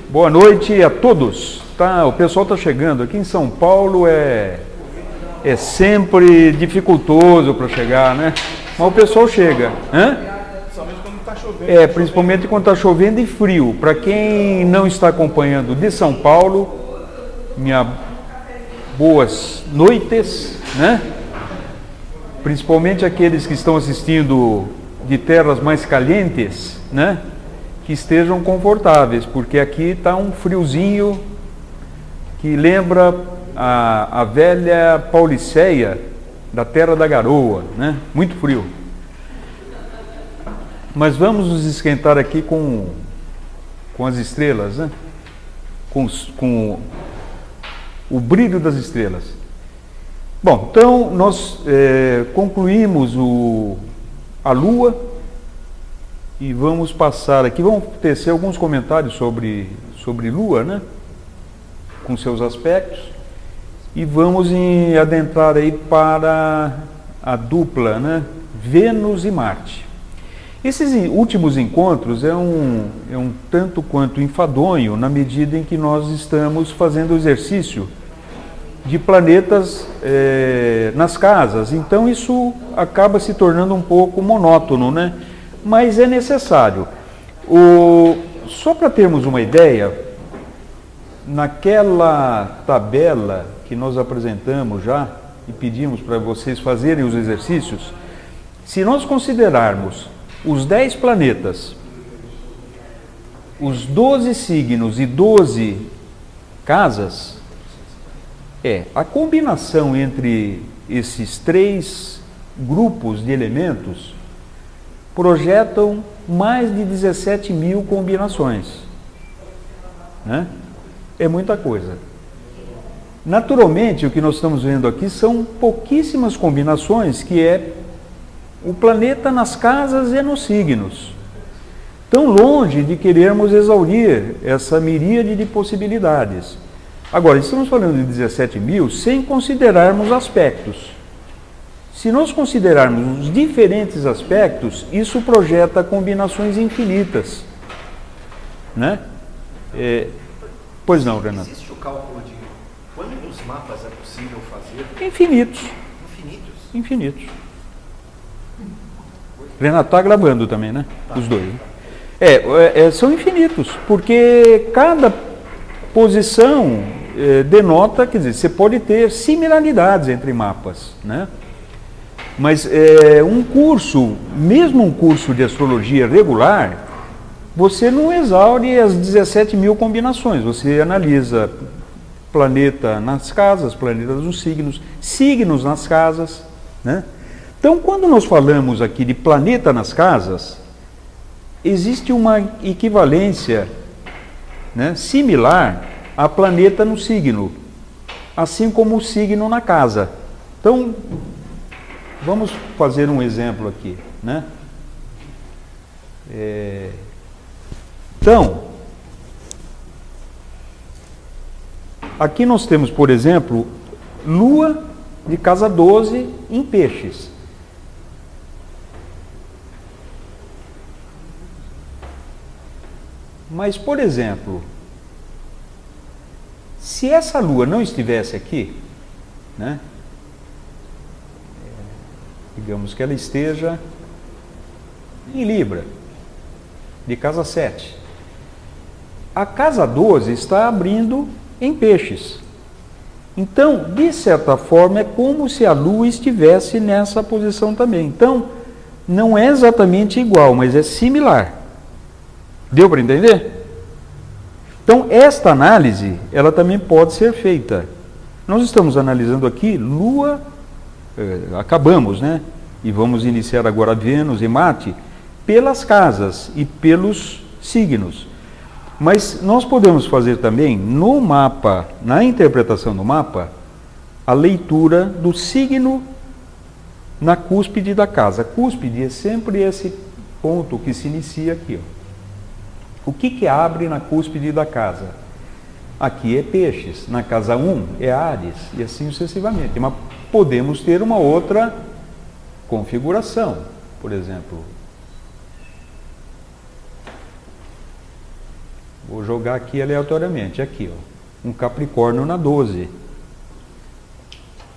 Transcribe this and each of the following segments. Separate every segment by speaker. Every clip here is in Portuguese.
Speaker 1: Boa noite a todos. O pessoal está chegando. Aqui em São Paulo é sempre dificultoso para chegar, né? Mas o pessoal chega.
Speaker 2: Principalmente quando está chovendo.
Speaker 1: Principalmente quando está chovendo e frio. Para quem não está acompanhando de São Paulo, boas noites, né? Principalmente aqueles que estão assistindo de terras mais calientes, né? Que estejam confortáveis, porque aqui está um friozinho que lembra a velha Pauliceia da Terra da Garoa, né? Muito frio. Mas vamos nos esquentar aqui com as estrelas, né? Com o brilho das estrelas. Bom, então nós concluímos a Lua e vamos passar aqui, vamos tecer alguns comentários sobre Lua, né? Com seus aspectos, e vamos adentrar aí para a dupla, né? Vênus e Marte. Esses últimos encontros é um tanto quanto enfadonho na medida em que nós estamos fazendo o exercício de planetas nas casas, então isso acaba se tornando um pouco monótono, né? Mas é necessário. Só para termos uma ideia, naquela tabela que nós apresentamos já e pedimos para vocês fazerem os exercícios, se nós considerarmos os 10 planetas, os 12 signos e 12 casas, a combinação entre esses 3 grupos de elementos projetam mais de 17 mil combinações, né? É muita coisa. Naturalmente, o que nós estamos vendo aqui são pouquíssimas combinações, que é o planeta nas casas e nos signos. Tão longe de querermos exaurir essa miríade de possibilidades. Agora, estamos falando de 17 mil sem considerarmos aspectos. Se nós considerarmos os diferentes aspectos, isso projeta combinações infinitas, né? Pois não, Renato?
Speaker 3: Existe o cálculo de quantos mapas é possível fazer?
Speaker 1: Infinitos.
Speaker 3: Infinitos?
Speaker 1: Infinitos. Renato está gravando também, né? Tá. Os dois. São infinitos, porque cada posição denota, quer dizer, você pode ter similaridades entre mapas, né? Mas mesmo um curso de astrologia regular, você não exaure as 17 mil combinações. Você analisa planeta nas casas, planetas nos signos, signos nas casas, né? Então, quando nós falamos aqui de planeta nas casas, existe uma equivalência, né, similar a planeta no signo, assim como o signo na casa. Então, vamos fazer um exemplo aqui, né? Então, aqui nós temos, por exemplo, Lua de casa 12 em Peixes. Mas, por exemplo, se essa Lua não estivesse aqui, né? Digamos que ela esteja em Libra, de casa 7. A casa 12 está abrindo em Peixes. Então, de certa forma, é como se a Lua estivesse nessa posição também. Então, não é exatamente igual, mas é similar. Deu para entender? Então, esta análise, ela também pode ser feita. Nós estamos analisando aqui Lua, acabamos, né? E vamos iniciar agora Vênus e Marte pelas casas e pelos signos. Mas nós podemos fazer também no mapa, na interpretação do mapa, a leitura do signo na cúspide da casa. A cúspide é sempre esse ponto que se inicia aqui, ó. O que abre na cúspide da casa? Aqui é Peixes, na casa 1 é Áries, e assim sucessivamente. Mas podemos ter uma outra configuração, por exemplo. Vou jogar aqui aleatoriamente, aqui, ó, um Capricórnio na 12.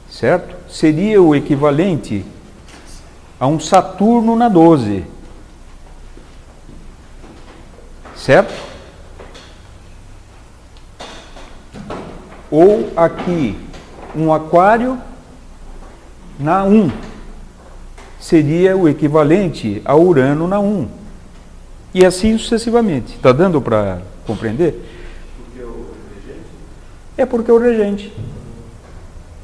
Speaker 1: Certo? Seria o equivalente a um Saturno na 12. Certo? Ou aqui, um Aquário na 1. Seria o equivalente a Urano na 1. E assim sucessivamente. Está dando para compreender?
Speaker 3: Porque o regente?
Speaker 1: É porque é o regente.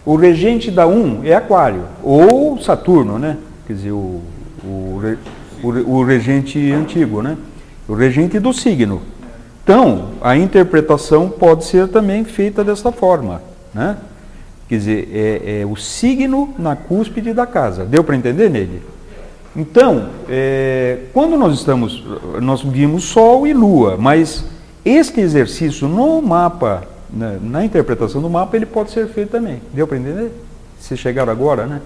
Speaker 1: O regente da 1 é Aquário. Ou Saturno, né? Quer dizer, o regente antigo, né? O regente do signo. Então, a interpretação pode ser também feita dessa forma, né? Quer dizer, é o signo na cúspide da casa. Deu para entender nele? Então, quando nós vimos Sol e Lua, mas este exercício no mapa, na interpretação do mapa, ele pode ser feito também. Deu para entender? Vocês chegaram agora,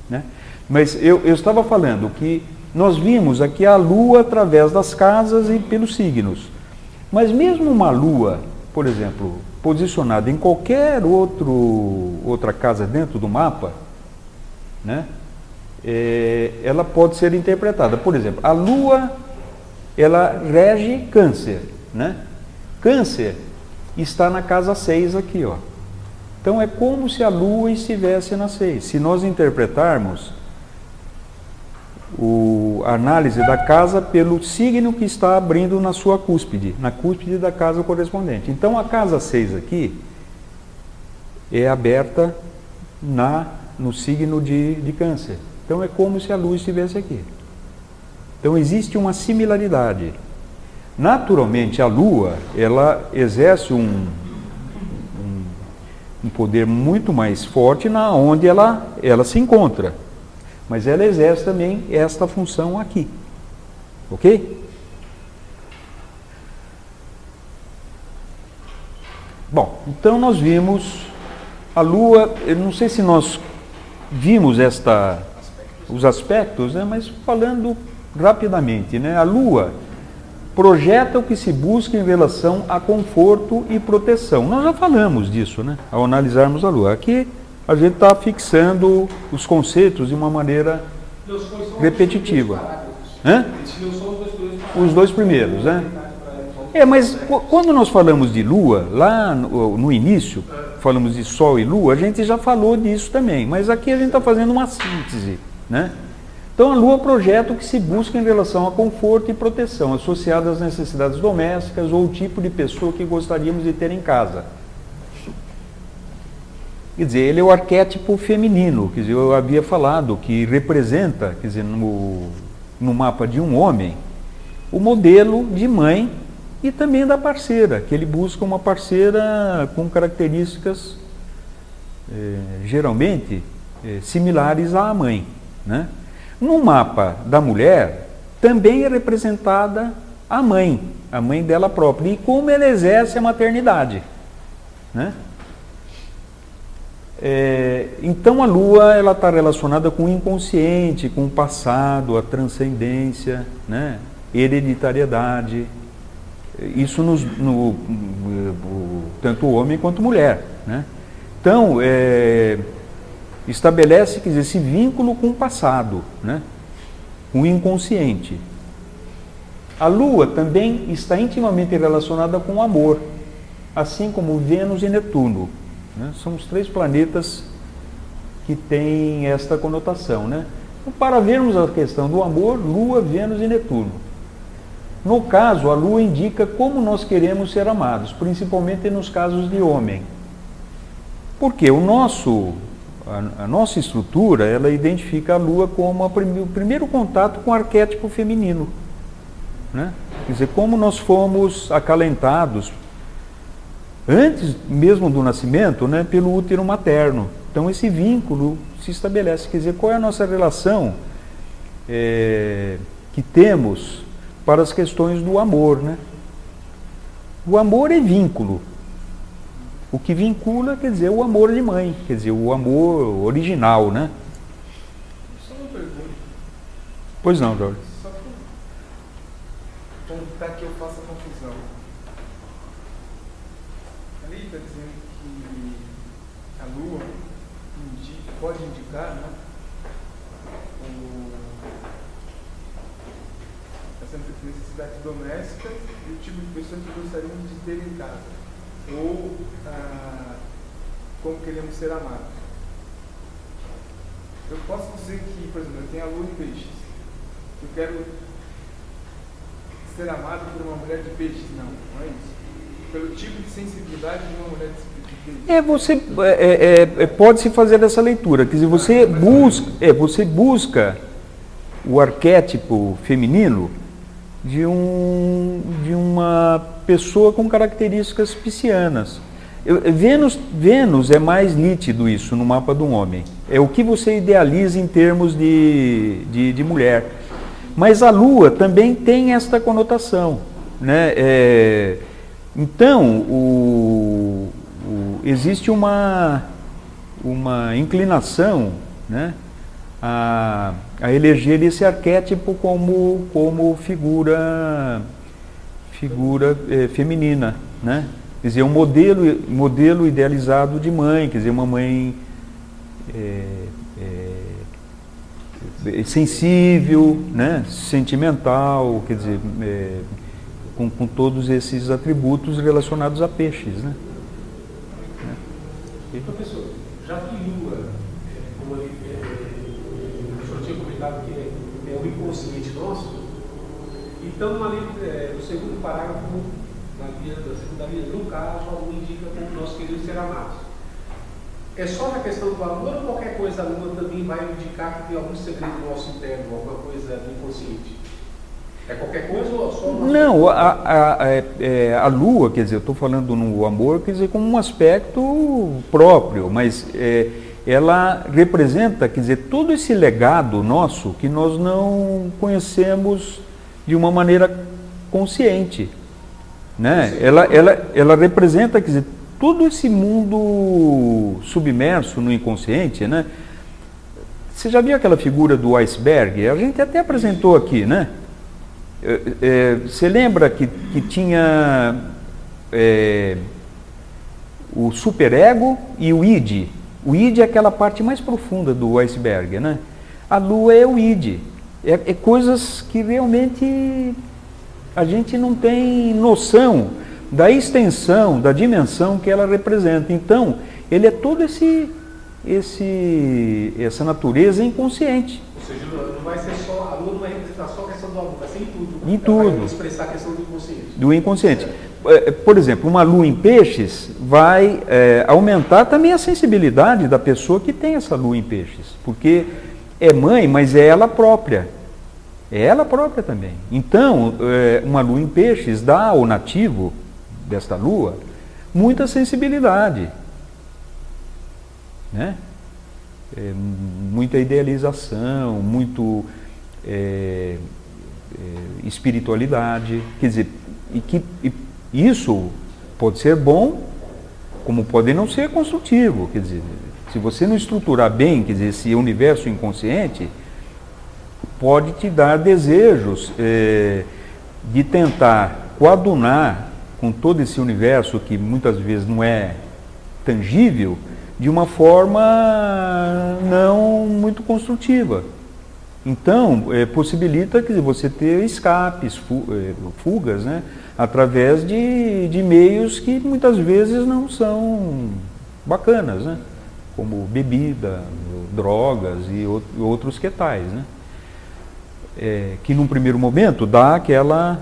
Speaker 1: né? Mas eu estava falando que nós vimos aqui a Lua através das casas e pelos signos. Mas mesmo uma Lua, por exemplo, posicionada em qualquer outra casa dentro do mapa, né? Ela pode ser interpretada. Por exemplo, a Lua, ela rege Câncer, né? Câncer está na casa 6 aqui, ó. Então é como se a Lua estivesse na 6. Se nós interpretarmos a análise da casa pelo signo que está abrindo na sua cúspide, na cúspide da casa correspondente. Então a casa 6 aqui é aberta no signo de Câncer. Então é como se a Lua estivesse aqui. Então existe uma similaridade. Naturalmente a Lua, ela exerce um poder muito mais forte na onde ela se encontra. Mas ela exerce também esta função aqui. Ok? Bom, então nós vimos a Lua, eu não sei se nós vimos os aspectos, né, mas falando rapidamente, né, a Lua projeta o que se busca em relação a conforto e proteção. Nós já falamos disso, né, ao analisarmos a Lua. Aqui a gente está fixando os conceitos de uma maneira repetitiva. Os dois primeiros, né? Mas quando nós falamos de Lua, lá no início, falamos de Sol e Lua, a gente já falou disso também, mas aqui a gente está fazendo uma síntese, né? Então a Lua projeta o que se busca em relação a conforto e proteção, associado às necessidades domésticas ou o tipo de pessoa que gostaríamos de ter em casa. Quer dizer, ele é o arquétipo feminino, quer dizer, eu havia falado que representa, quer dizer, no mapa de um homem, o modelo de mãe e também da parceira, que ele busca uma parceira com características geralmente similares à mãe, né? No mapa da mulher, também é representada a mãe dela própria, e como ela exerce a maternidade, né? Então a Lua, ela está relacionada com o inconsciente, com o passado, a transcendência, né? Hereditariedade, isso tanto o homem quanto a mulher, né? Então estabelece, quer dizer, esse vínculo com o passado, né? Com o inconsciente. A Lua também está intimamente relacionada com o amor, assim como Vênus e Netuno. São os 3 planetas que têm esta conotação, né? Então, para vermos a questão do amor, Lua, Vênus e Netuno. No caso, a Lua indica como nós queremos ser amados, principalmente nos casos de homem. Porque a nossa estrutura, ela identifica a Lua como o primeiro contato com o arquétipo feminino, né? Quer dizer, como nós fomos acalentados antes mesmo do nascimento, né, pelo útero materno. Então esse vínculo se estabelece, quer dizer, qual é a nossa relação que temos para as questões do amor, né? O amor é vínculo. O que vincula, quer dizer, o amor de mãe, quer dizer, o amor original, né?
Speaker 2: Só uma pergunta.
Speaker 1: Pois não, Jorge.
Speaker 2: Só para que eu faça confusão. está dizendo que a Lua pode indicar, né, as necessidades domésticas e o tipo de pessoa que gostariam de ter em casa, ou como queremos ser amados. Eu posso dizer que, por exemplo, eu tenho a Lua em peixes, eu quero ser amado por uma mulher de peixes, não é isso. Pelo tipo de sensibilidade de uma mulher de peixes.
Speaker 1: Pode-se fazer dessa leitura, quer dizer, você busca o arquétipo feminino de uma pessoa com características piscianas. Vênus é mais nítido isso no mapa do homem. É o que você idealiza em termos de mulher. Mas a Lua também tem esta conotação, né? Então, existe uma inclinação, né, a eleger esse arquétipo como figura feminina, né? Quer dizer, um modelo idealizado de mãe, quer dizer, uma mãe sensível, né, sentimental, quer dizer, com todos esses atributos relacionados a peixes, né?
Speaker 4: Professor, já que Lua, como o senhor tinha comentado que é o inconsciente nosso, então ali no segundo parágrafo da segunda linha, no caso, a Lua indica como nós queremos ser amados. É só na questão do amor ou qualquer coisa a Lua também vai indicar que tem algum segredo nosso interno, alguma coisa do inconsciente? É qualquer coisa ou só uma...
Speaker 1: Não, a Lua, quer dizer, eu estou falando no amor, quer dizer, como um aspecto próprio, mas ela representa, quer dizer, todo esse legado nosso que nós não conhecemos de uma maneira consciente, né? Ela representa, quer dizer, todo esse mundo submerso no inconsciente, né? Você já viu aquela figura do iceberg? A gente até apresentou aqui, né? Você lembra que tinha o superego e o id? O id é aquela parte mais profunda do iceberg, né? A Lua é o id. É coisas que realmente a gente não tem noção da extensão, da dimensão que ela representa. Então, ele é todo essa natureza inconsciente.
Speaker 4: Ou seja, não vai ser só, a Lua não vai representar só a questão do amor, vai ser em tudo.
Speaker 1: Em tudo.
Speaker 4: Vai expressar a questão do inconsciente.
Speaker 1: Do inconsciente. Por exemplo, uma Lua em peixes vai aumentar também a sensibilidade da pessoa que tem essa Lua em peixes. Porque é mãe, mas é ela própria. É ela própria também. Então, uma Lua em peixes dá ao nativo desta Lua muita sensibilidade, né? Muita idealização, muito espiritualidade, quer dizer, isso pode ser bom, como pode não ser construtivo, quer dizer, se você não estruturar bem, quer dizer, esse universo inconsciente, pode te dar desejos de tentar coadunar com todo esse universo que muitas vezes não é tangível, de uma forma não muito construtiva. Então, possibilita, quer dizer, você ter escapes, fugas, né, através de meios que muitas vezes não são bacanas, né, como bebida, drogas e outros que tais, né, que num primeiro momento dá aquela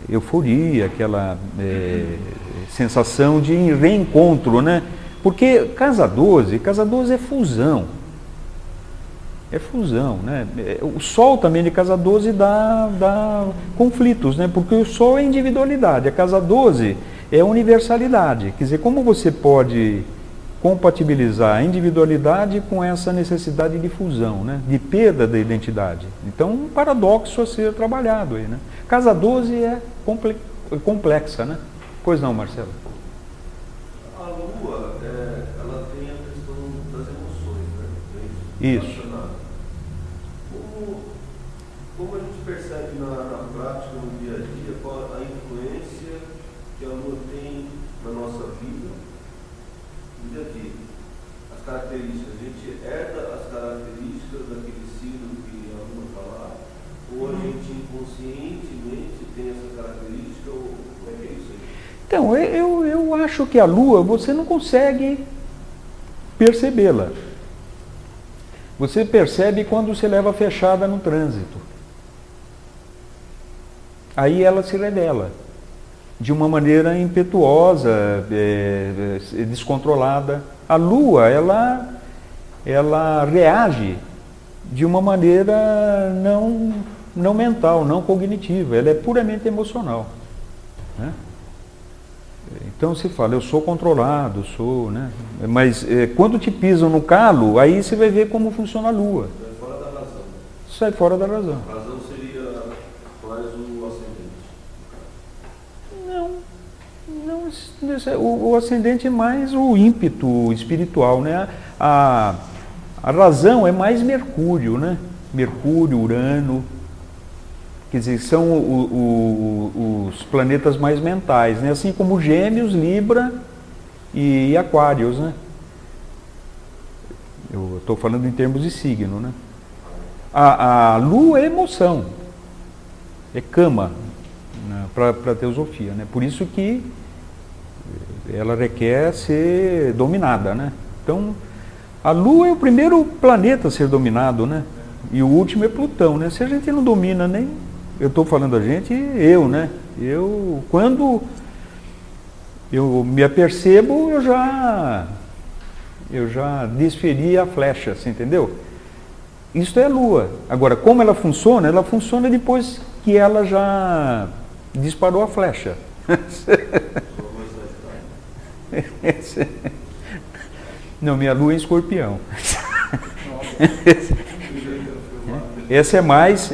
Speaker 1: euforia, aquela sensação de reencontro, né? Porque casa 12 é fusão. É fusão, né? O Sol também de casa 12 dá conflitos, né? Porque o Sol é individualidade, a casa 12 é universalidade. Quer dizer, como você pode compatibilizar a individualidade com essa necessidade de fusão, né? De perda da identidade. Então, um paradoxo a ser trabalhado aí, né? Casa 12 é complexa, né? Pois não, Marcelo?
Speaker 5: A Lua, ela tem a questão das emoções, né?
Speaker 1: Isso.
Speaker 5: Como a gente percebe na prática, no dia a dia, qual a influência na nossa vida, no dia a dia. As características, a gente herda as características daquele signo que a Lua está lá, ou a gente inconscientemente tem essa característica, ou como é que é isso aí?
Speaker 1: Então, eu acho que a Lua, você não consegue percebê-la. Você percebe quando você leva fechada no trânsito. Aí ela se revela de uma maneira impetuosa, descontrolada. A Lua, ela reage de uma maneira não mental, não cognitiva. Ela é puramente emocional, né? Então se fala, eu sou controlado, sou, né? Mas quando te pisam no calo, aí você vai ver como funciona a Lua.
Speaker 5: É fora da razão.
Speaker 1: Sai fora da razão.
Speaker 5: A razão seria mais o ascendente.
Speaker 1: O ascendente é mais o ímpeto espiritual, né? A razão é mais Mercúrio, né? Mercúrio, Urano, quer dizer, são os planetas mais mentais, né? Assim como Gêmeos, Libra e Aquários, né? Eu estou falando em termos de signo, né? A Lua é emoção, é cama, né? Para a teosofia, né? Por isso que ela requer ser dominada, né? Então, a Lua é o primeiro planeta a ser dominado, né? E o último é Plutão, né? Se a gente não domina nem... Eu estou falando a gente, né? Quando eu me apercebo, eu já desferi a flecha, assim, entendeu? Isso é a Lua. Agora, como ela funciona? Ela funciona depois que ela já disparou a flecha. Não, minha Lua é em Escorpião. Essa é mais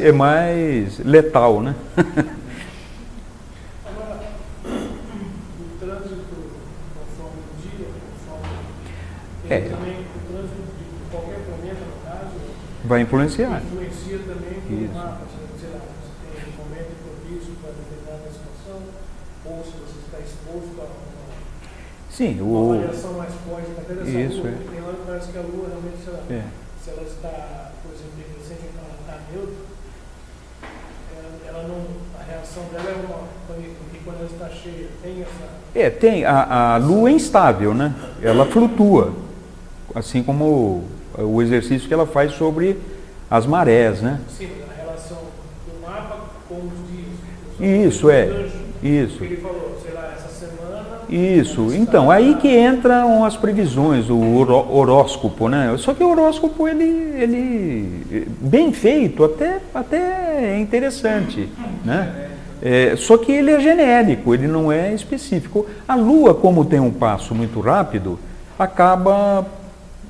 Speaker 1: letal, né?
Speaker 4: Agora, o trânsito conforme o dia, conforme também o trânsito de qualquer planeta, no caso,
Speaker 1: vai influenciar.
Speaker 4: influencia também no
Speaker 1: Isso.
Speaker 4: mapa, sei lá, você tem um momento propício para determinada situação, ou se você está exposto a
Speaker 1: Sim,
Speaker 4: uma variação mais forte até dessa
Speaker 1: Isso,
Speaker 4: Lua.
Speaker 1: é.
Speaker 4: Tem hora que parece que a Lua realmente, sei lá,
Speaker 1: É.
Speaker 4: se ela está, por exemplo, em crescente, ela está neutra, ela não, a reação dela é uma, porque quando ela está cheia, tem essa...
Speaker 1: tem. A Lua é instável, né? Ela flutua. Assim como o exercício que ela faz sobre as marés, né?
Speaker 4: Sim, a relação do mapa com os dias.
Speaker 1: Isso, isso.
Speaker 4: Ele falou, sei lá, essa semana...
Speaker 1: Isso. Então, aí que entram as previsões, o horóscopo, né? Só que o horóscopo, ele bem feito, até é interessante, né? Só que ele é genérico, ele não é específico. A Lua, como tem um passo muito rápido, acaba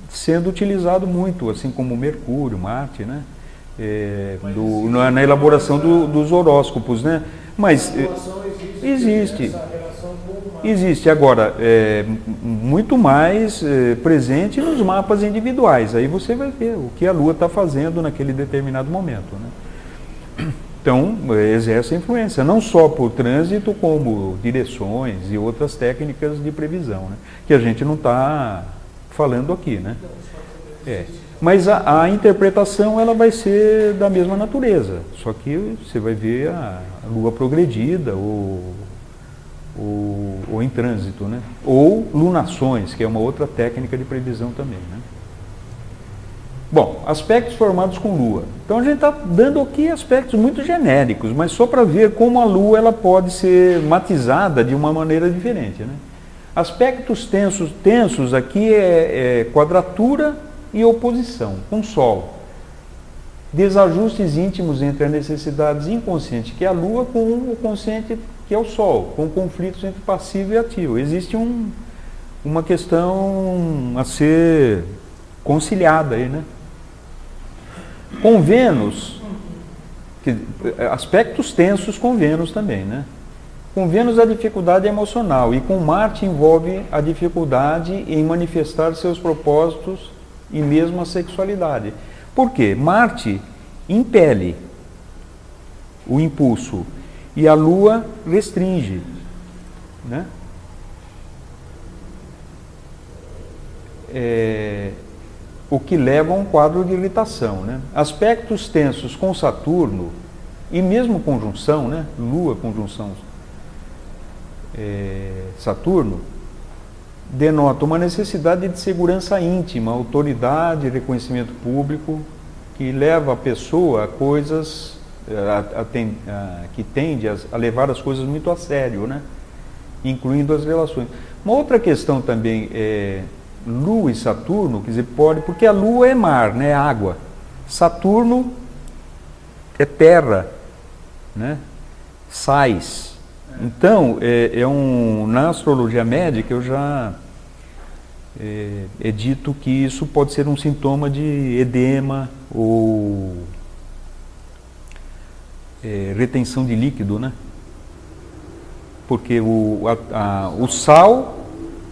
Speaker 1: sendo utilizado muito, assim como Mercúrio, Marte, né? Na elaboração dos horóscopos, né? Mas existe.
Speaker 4: Essa relação com o mapa.
Speaker 1: Existe agora muito mais presente nos mapas individuais. Aí você vai ver o que a Lua está fazendo naquele determinado momento, né? Então, exerce influência, não só por trânsito, como direções e outras técnicas de previsão, né? Que a gente não está falando aqui, né? Mas a interpretação ela vai ser da mesma natureza, só que você vai ver a Lua progredida ou em trânsito, né? Ou lunações, que é uma outra técnica de previsão também, né? Bom, aspectos formados com Lua. Então a gente está dando aqui aspectos muito genéricos, mas só para ver como a Lua ela pode ser matizada de uma maneira diferente, né? Aspectos tensos aqui é quadratura e oposição com Sol. Desajustes íntimos entre as necessidades inconscientes, que é a Lua, com o consciente, que é o Sol, com conflitos entre passivo e ativo. Existe uma questão a ser conciliada aí, né? Com Vênus, aspectos tensos com Vênus também, né? Com Vênus a dificuldade é emocional e com Marte envolve a dificuldade em manifestar seus propósitos e mesmo a sexualidade. Por quê? Marte impele o impulso e a Lua restringe, né? o que leva a um quadro de irritação, né? Aspectos tensos com Saturno, e mesmo conjunção, né? Lua conjunção Saturno, denota uma necessidade de segurança íntima, autoridade, reconhecimento público, que leva a pessoa a coisas, que tende a levar as coisas muito a sério, né? Incluindo as relações. Uma outra questão também é Lua e Saturno, quer dizer, porque a Lua é mar, né? Água. Saturno é terra, né? Sais. Então, na astrologia médica, eu já é dito que isso pode ser um sintoma de edema ou retenção de líquido, né? Porque o sal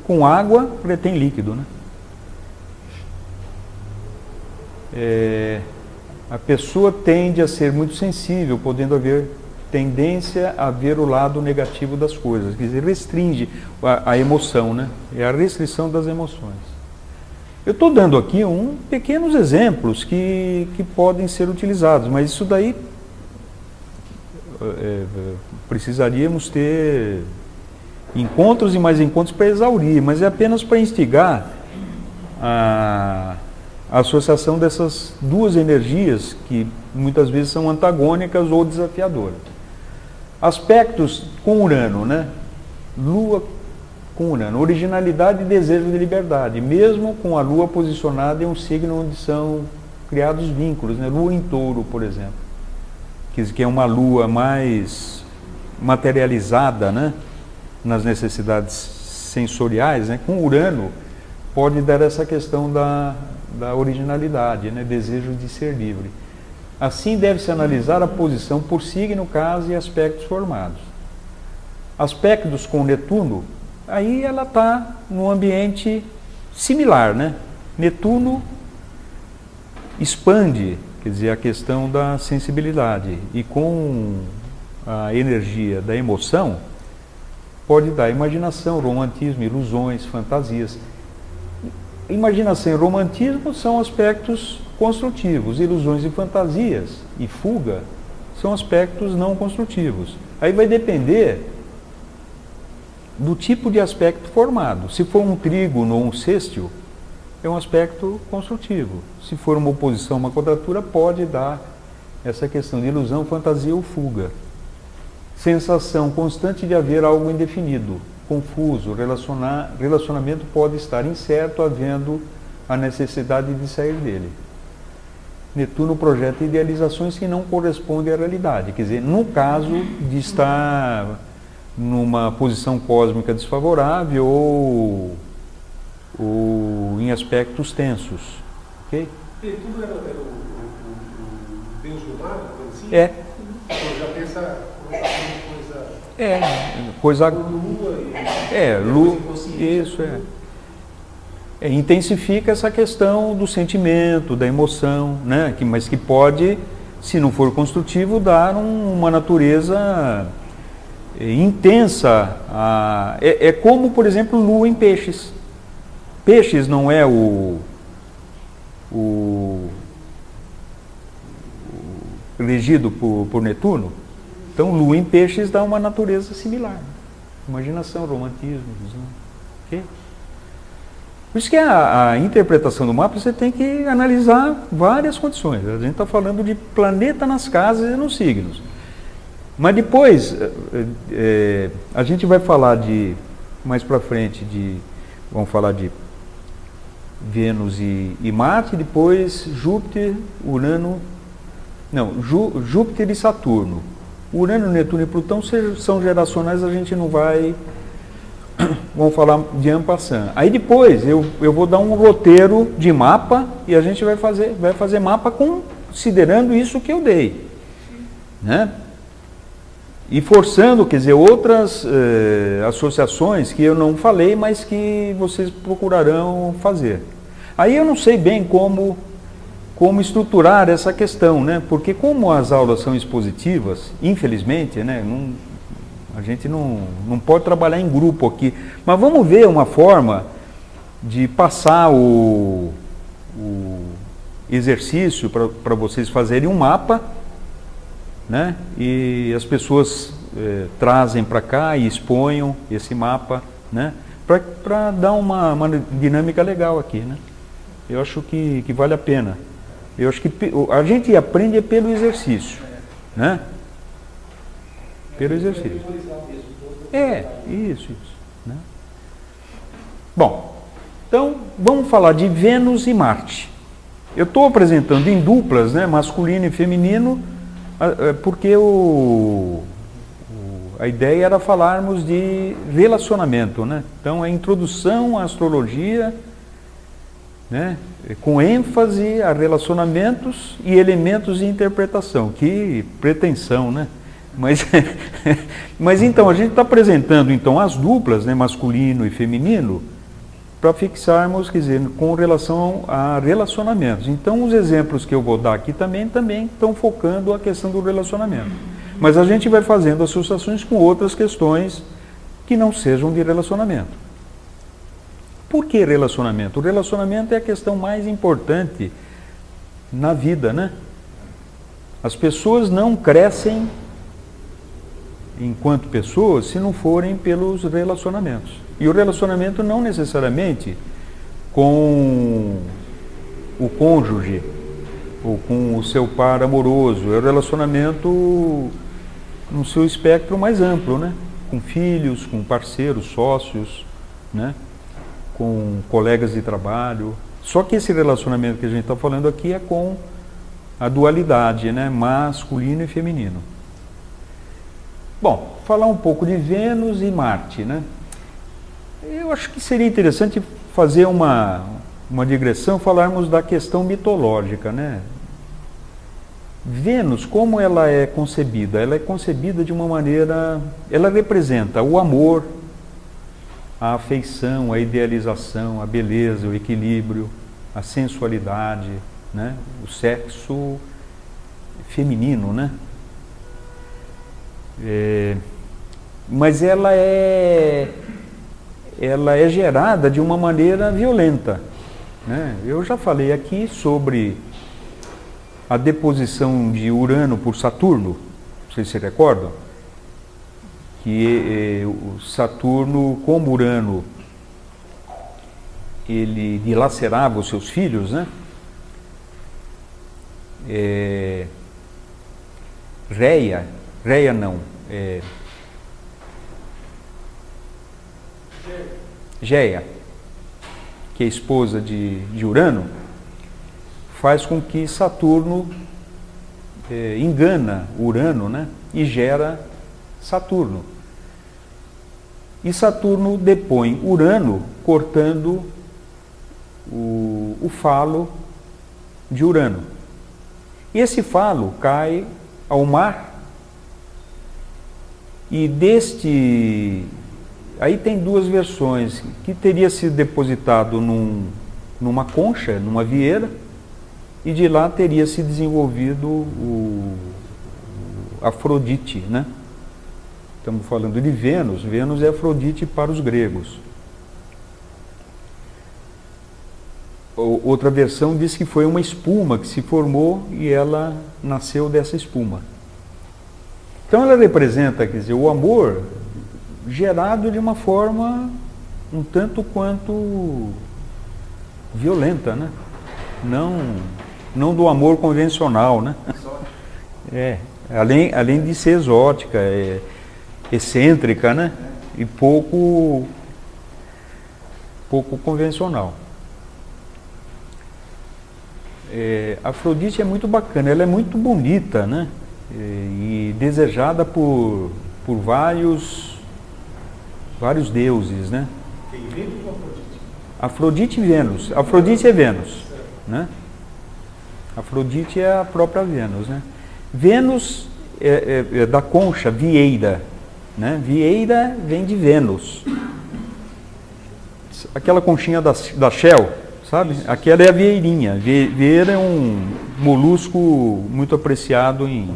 Speaker 1: com água retém líquido, né? A pessoa tende a ser muito sensível, podendo haver tendência a ver o lado negativo das coisas, quer dizer, restringe a emoção, né? É a restrição das emoções. Eu estou dando aqui pequenos exemplos que podem ser utilizados, mas isso daí precisaríamos ter encontros e mais encontros para exaurir, mas é apenas para instigar a associação dessas duas energias que muitas vezes são antagônicas ou desafiadoras. Aspectos com Urano, né? Lua com Urano, originalidade e desejo de liberdade, mesmo com a Lua posicionada em um signo onde são criados vínculos, né? Lua em Touro, por exemplo, que é uma Lua mais materializada, né? Nas necessidades sensoriais, né? Com Urano pode dar essa questão da originalidade, né? Desejo de ser livre. Assim deve-se analisar a posição por signo, casa e aspectos formados. Aspectos com Netuno, aí ela está num ambiente similar, né? Netuno expande, quer dizer, a questão da sensibilidade, e com a energia da emoção pode dar imaginação, romantismo, ilusões, fantasias. Imaginação e romantismo são aspectos construtivos, ilusões e fantasias e fuga são aspectos não construtivos. Aí vai depender do tipo de aspecto formado. Se for um trígono ou um sextil, é um aspecto construtivo. Se for uma oposição, uma quadratura, pode dar essa questão de ilusão, fantasia ou fuga. Sensação constante de haver algo indefinido, confuso, relacionamento pode estar incerto, havendo a necessidade de sair dele. Netuno projeta idealizações que não correspondem à realidade, quer dizer, no caso de estar numa posição cósmica desfavorável ou em aspectos tensos. Ok?
Speaker 4: Netuno era o deus do mar, assim?
Speaker 1: É.
Speaker 4: Então já pensa coisa.
Speaker 1: Lua, isso intensifica essa questão do sentimento, da emoção, né? Mas que pode, se não for construtivo, dar uma natureza intensa. É como, por exemplo, Lua em Peixes. Peixes não é o regido por Netuno? Então, Lua em Peixes dá uma natureza similar. Imaginação, romantismo, visão. Ok? Por isso que a interpretação do mapa você tem que analisar várias condições. A gente está falando de planeta nas casas e nos signos. Mas depois, a gente vai falar mais para frente, vamos falar de Vênus e Marte, depois Júpiter, Urano, Júpiter e Saturno. Urano, Netuno e Plutão são geracionais, a gente não vai... Vamos falar de en passant. Aí depois eu vou dar um roteiro de mapa e a gente vai fazer mapa considerando isso que eu dei, né? E forçando, quer dizer, outras associações que eu não falei, mas que vocês procurarão fazer. Aí eu não sei bem como estruturar essa questão, né? Porque como as aulas são expositivas, infelizmente, né? A gente não pode trabalhar em grupo aqui, mas vamos ver uma forma de passar o exercício para vocês fazerem um mapa, né? E as pessoas trazem para cá e exponham esse mapa, né? Para dar uma dinâmica legal aqui, né? Eu acho que vale a pena. Eu acho que a gente aprende pelo exercício, né? Pelo exercício. Isso, né? Bom, então vamos falar de Vênus e Marte. Eu estou apresentando em duplas, né? Masculino e feminino, porque a ideia era falarmos de relacionamento, né? Então, a introdução à astrologia, né? Com ênfase a relacionamentos e elementos de interpretação. Que pretensão, né? Mas então, a gente está apresentando então as duplas, né? Masculino e feminino, para fixarmos, quer dizer, com relação a relacionamentos. Então, os exemplos que eu vou dar aqui também estão focando a questão do relacionamento. Mas a gente vai fazendo associações com outras questões que não sejam de relacionamento. Por que relacionamento? O relacionamento é a questão mais importante na vida, né? As pessoas não crescem enquanto pessoas se não forem pelos relacionamentos. E o relacionamento não necessariamente com o cônjuge ou com o seu par amoroso, é o relacionamento no seu espectro mais amplo, né? Com filhos, com parceiros, sócios, né? Com colegas de trabalho. Só que esse relacionamento que a gente está falando aqui é com a dualidade, né? Masculino e feminino. Bom, falar um pouco de Vênus e Marte, né? Eu acho que seria interessante fazer uma digressão, falarmos da questão mitológica, né? Vênus, como ela é concebida? Ela é concebida de uma maneira, ela representa o amor, a afeição, a idealização, a beleza, o equilíbrio, a sensualidade, né? O sexo feminino, né? Mas ela é gerada de uma maneira violenta, né? Eu já falei aqui sobre a deposição de Urano por Saturno, vocês se recordam? Que o Saturno, como Urano, ele dilacerava os seus filhos, né? Géia, que é esposa de Urano, faz com que Saturno engana Urano, né? E gera Saturno. E Saturno depõe Urano, cortando o falo de Urano. E esse falo cai ao mar, e aí tem duas versões, que teria sido depositado numa concha, numa vieira, e de lá teria se desenvolvido o Afrodite, né? Estamos falando de Vênus. Vênus é Afrodite para os gregos. Outra versão diz que foi uma espuma que se formou e ela nasceu dessa espuma. Então ela representa, quer dizer, o amor gerado de uma forma um tanto quanto violenta, né? Não do amor convencional, né? Além de ser exótica, excêntrica, né? E pouco convencional. Afrodite é muito bacana, ela é muito bonita, né? E desejada por vários deuses, né?
Speaker 4: Tem Vênus ou Afrodite?
Speaker 1: Afrodite e Vênus. Afrodite é Vênus, né? Afrodite é a própria Vênus, né? Vênus é da concha, vieira, né? Vieira vem de Vênus. Aquela conchinha da Shell, sabe? Aquela é a vieirinha. Vieira é um molusco muito apreciado em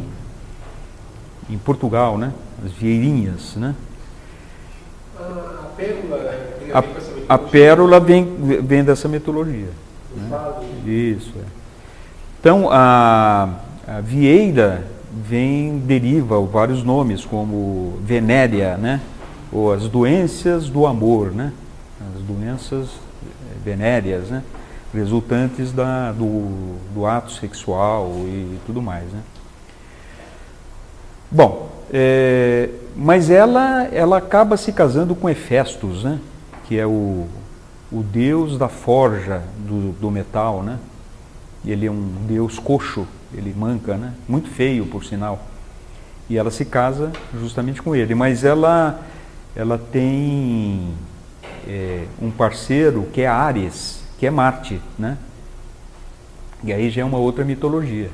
Speaker 1: Portugal, né? As vieirinhas, né?
Speaker 4: A pérola tem a ver com essa
Speaker 1: A pérola vem dessa mitologia.
Speaker 4: Os vasos.
Speaker 1: Isso. Então, a vieira deriva vários nomes, como venérea, né? Ou as doenças do amor, né? As doenças venéreas, né? Resultantes do ato sexual e tudo mais, né? Bom, mas ela acaba se casando com Hefestos, né? Que é o deus da forja do metal, né? Ele é um deus coxo, ele manca, né? Muito feio, por sinal. E ela se casa justamente com ele. Mas ela tem um parceiro que é Ares, que é Marte, né? E aí já é uma outra mitologia.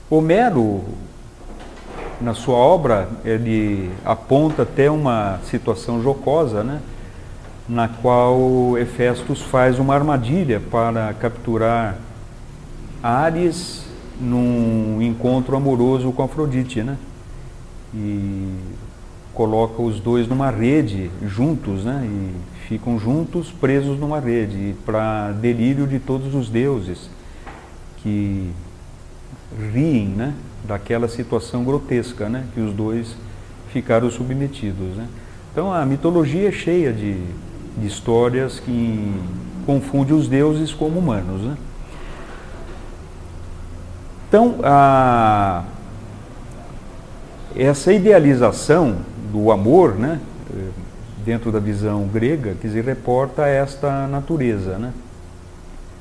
Speaker 1: Homero, na sua obra, ele aponta até uma situação jocosa, né? Na qual Hefestos faz uma armadilha para capturar Ares num encontro amoroso com Afrodite, né? E coloca os dois numa rede juntos, né? E ficam juntos, presos numa rede, para delírio de todos os deuses que riem, né? Daquela situação grotesca, né? Que os dois ficaram submetidos, né? Então a mitologia é cheia de histórias que confundem os deuses como humanos, né? Então, essa idealização do amor, né, dentro da visão grega, quer dizer, reporta esta natureza, né?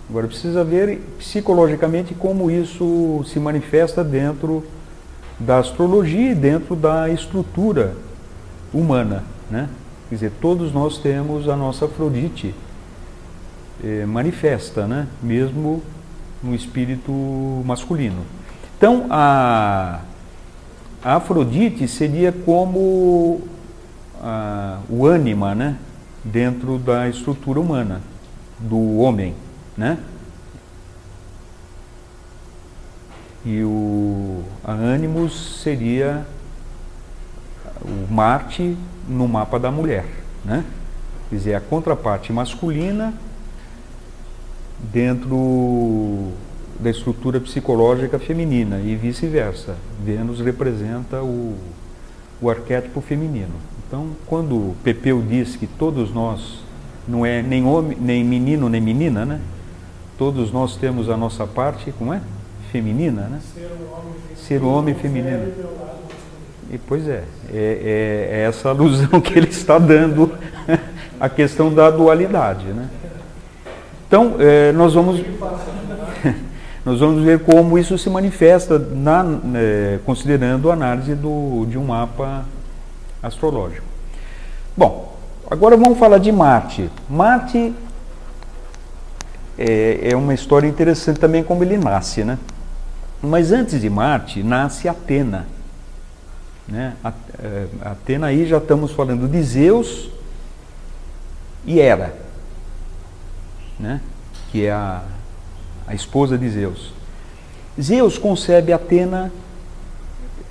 Speaker 1: Agora, precisa ver psicologicamente como isso se manifesta dentro da astrologia e dentro da estrutura humana, né? Quer dizer, todos nós temos a nossa Afrodite manifesta, né? Mesmo no espírito masculino. Então, a Afrodite seria como o ânima, né? Dentro da estrutura humana, do homem, né? E a Animus seria o Marte no mapa da mulher, né? Quer dizer, a contraparte masculina dentro da estrutura psicológica feminina e vice-versa. Vênus representa o arquétipo feminino. Então, quando Pepeu diz que todos nós, não é nem homem, nem menino, nem menina, né? Todos nós temos a nossa parte, como é? Feminina, né? Ser um homem feminino. E, pois é essa alusão que ele está dando à questão da dualidade, né? Então, nós vamos ver como isso se manifesta considerando a análise de um mapa astrológico. Bom, agora vamos falar de Marte. Marte é uma história interessante também como ele nasce, né? Mas antes de Marte, nasce Atena. Né? Atena, aí já estamos falando de Zeus e Hera, né? Que é a esposa de Zeus. Zeus concebe Atena,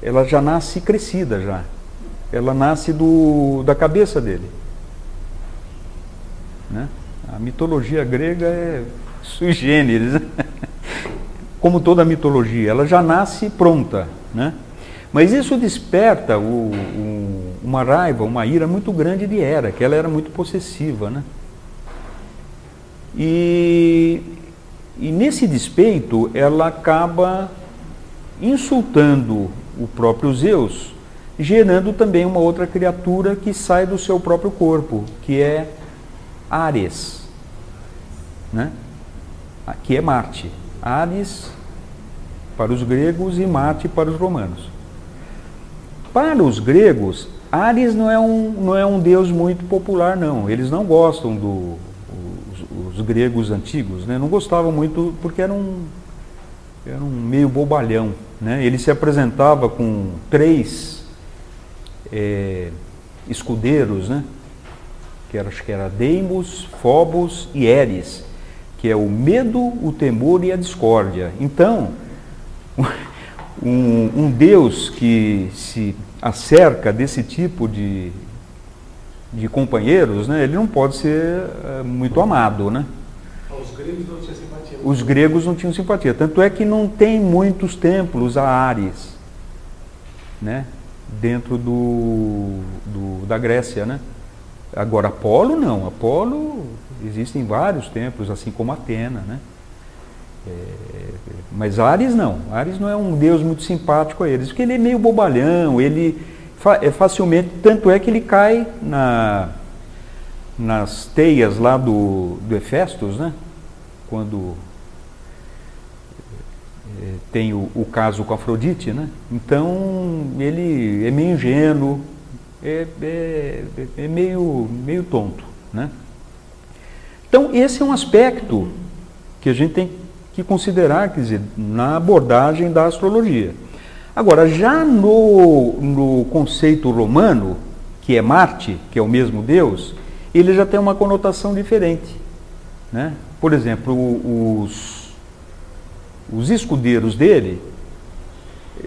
Speaker 1: ela já nasce crescida já. Ela nasce da cabeça dele. Né? A mitologia grega é sui generis, como toda mitologia, ela já nasce pronta, né? Mas isso desperta uma raiva, uma ira muito grande de Hera, que ela era muito possessiva, né? E nesse despeito, ela acaba insultando o próprio Zeus, gerando também uma outra criatura que sai do seu próprio corpo, que é Ares, né? Que é Marte. Ares para os gregos e Marte para os romanos. Para os gregos, Ares não é um deus muito popular, não. Eles não gostam os gregos antigos, né? Não gostavam muito porque era um meio bobalhão, né? Ele se apresentava com 3 escudeiros, né? Acho que era Deimos, Phobos e Eris, que é o medo, o temor e a discórdia. Então, um Deus que se acerca desse tipo de de companheiros, né, ele não pode ser muito amado, né?
Speaker 4: Os gregos não tinham simpatia.
Speaker 1: Os gregos não tinham simpatia. Tanto é que não tem muitos templos a Ares, né, dentro da Grécia, né? Agora, Apolo não. Apolo, existem vários templos, assim como Atena, né? Mas Ares não. Ares não é um deus muito simpático a eles, porque ele é meio bobalhão, ele é facilmente, tanto é que ele cai nas teias lá do Hefestos, né? Quando tem o caso com Afrodite, né? Então ele é meio ingênuo, é meio tonto, né? Então esse é um aspecto que a gente tem que considerar, quer dizer, na abordagem da astrologia. Agora, já no conceito romano, que é Marte, que é o mesmo Deus, ele já tem uma conotação diferente, né? Por exemplo, os escudeiros dele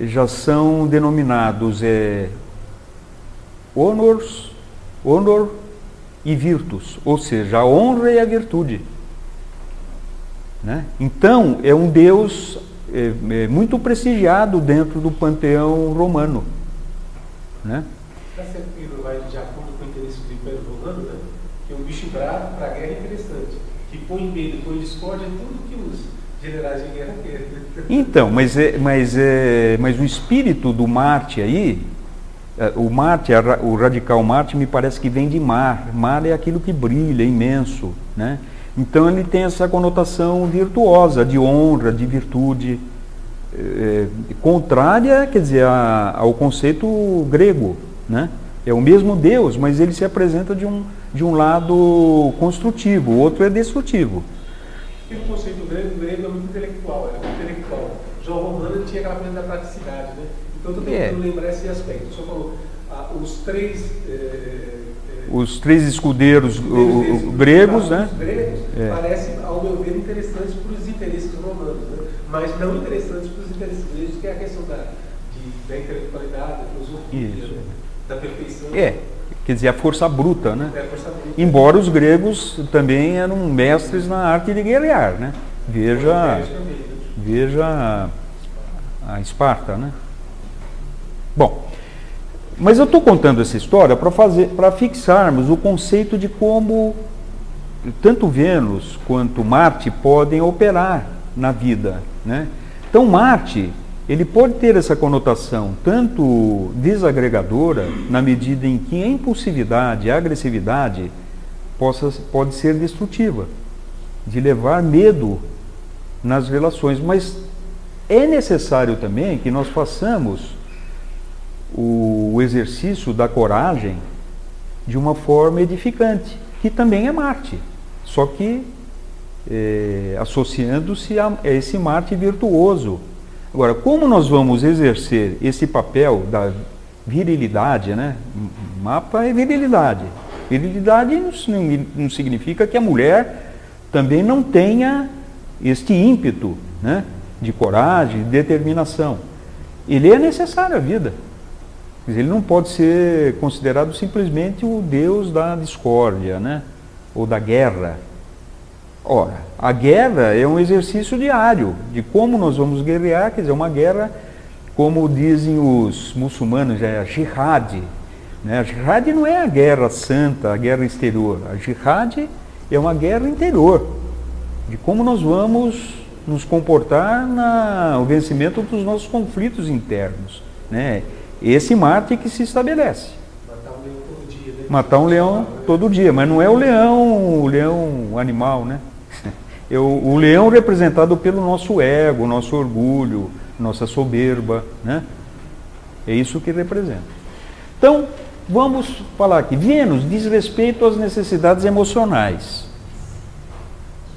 Speaker 1: já são denominados honor e virtus, ou seja, a honra e a virtude, né? Então, é um Deus muito prestigiado dentro do panteão romano, né?
Speaker 4: Está sempre vai de acordo com o interesse do Império Romano, né? Que é um bicho bravo para a guerra interessante, que põe medo, põe discórdia, tudo que os generais de guerra querem.
Speaker 1: Então, mas o espírito do Marte aí, o Marte, o radical Marte, me parece que vem de mar. Mar é aquilo que brilha, é imenso, né? Então ele tem essa conotação virtuosa, de honra, de virtude, contrária, quer dizer, ao conceito grego, né? É o mesmo Deus, mas ele se apresenta de um lado construtivo, o outro é destrutivo.
Speaker 4: E o conceito grego é muito intelectual, João Romano tinha aquela coisa da praticidade, né? Então eu estou tentando lembrar esse aspecto. O senhor falou,
Speaker 1: os três escudeiros gregos, né?
Speaker 4: Os gregos parecem, ao meu ver, interessantes para os interesses romanos, né? Mas não interessantes para os interesses gregos, que é a questão da intelectualidade, da filosofia, da perfeição.
Speaker 1: Quer dizer, a força bruta, né?
Speaker 4: A força bruta.
Speaker 1: Embora os gregos também eram mestres na arte de guerrear, né? Veja a Esparta, né? Bom, mas eu estou contando essa história para fixarmos o conceito de como tanto Vênus quanto Marte podem operar na vida, né? Então Marte, ele pode ter essa conotação tanto desagregadora, na medida em que a impulsividade, a agressividade pode ser destrutiva, de levar medo nas relações, mas é necessário também que nós façamos o exercício da coragem de uma forma edificante, que também é Marte, só que associando-se a esse Marte virtuoso. Agora, como nós vamos exercer esse papel da virilidade, né? Mapa é virilidade. Virilidade não significa que a mulher também não tenha este ímpeto, né? De coragem, de determinação. Ele é necessário à vida. Ele não pode ser considerado simplesmente o Deus da discórdia, né? Ou da guerra. Ora, a guerra é um exercício diário de como nós vamos guerrear, quer dizer, uma guerra, como dizem os muçulmanos, é a jihad, né? A jihad não é a guerra santa, a guerra exterior. A jihad é uma guerra interior, de como nós vamos nos comportar no vencimento dos nossos conflitos internos, né? Esse Marte que se estabelece.
Speaker 4: Matar um leão todo dia, né?
Speaker 1: Matar um leão todo dia, mas não é o leão animal, né? É o leão representado pelo nosso ego, nosso orgulho, nossa soberba, né? É isso que representa. Então, vamos falar aqui. Vênus diz respeito às necessidades emocionais.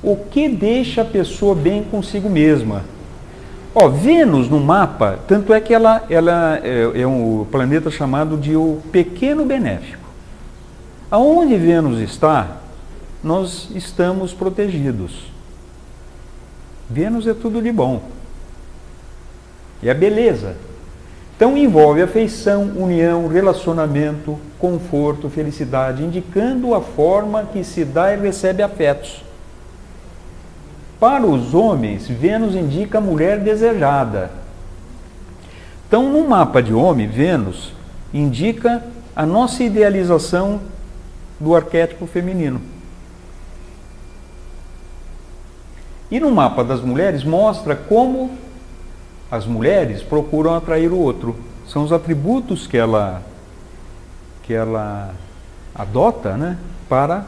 Speaker 1: O que deixa a pessoa bem consigo mesma? Vênus no mapa, tanto é que ela é um planeta chamado de o pequeno benéfico. Aonde Vênus está, nós estamos protegidos. Vênus é tudo de bom. É a beleza. Então envolve afeição, união, relacionamento, conforto, felicidade, indicando a forma que se dá e recebe afetos. Para os homens, Vênus indica a mulher desejada. Então, no mapa de homem, Vênus indica a nossa idealização do arquétipo feminino. E no mapa das mulheres mostra como as mulheres procuram atrair o outro. São os atributos que ela adota, né, para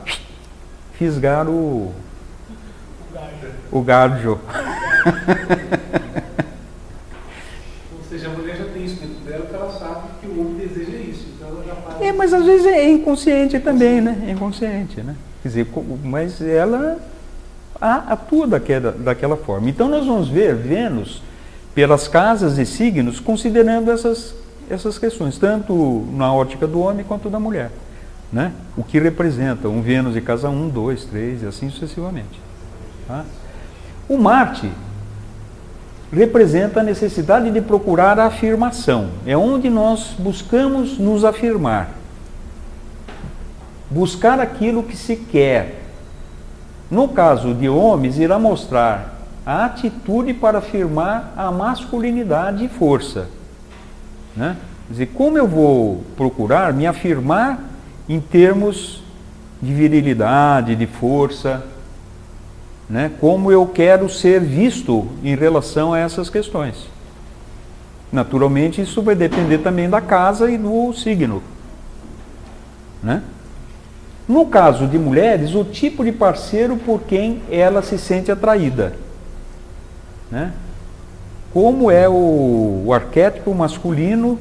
Speaker 1: fisgar o garjo.
Speaker 4: Ou seja, a mulher já tem isso dentro dela, porque ela sabe que o homem deseja isso. Então ela já faz.
Speaker 1: Mas às vezes é inconsciente também, né? É inconsciente, né? Quer dizer, mas ela atua daquela forma. Então nós vamos ver Vênus pelas casas e signos, considerando essas questões, tanto na ótica do homem quanto da mulher, né? O que representa um Vênus de casa 1, 2, 3 e assim sucessivamente. Tá? O Marte representa a necessidade de procurar a afirmação. É onde nós buscamos nos afirmar. Buscar aquilo que se quer. No caso de homens, irá mostrar a atitude para afirmar a masculinidade e força. Né? Quer dizer, como eu vou procurar me afirmar em termos de virilidade, de força, né? Como eu quero ser visto em relação a essas questões. Naturalmente, isso vai depender também da casa e do signo. Né? No caso de mulheres, o tipo de parceiro por quem ela se sente atraída. Né? Como é o arquétipo masculino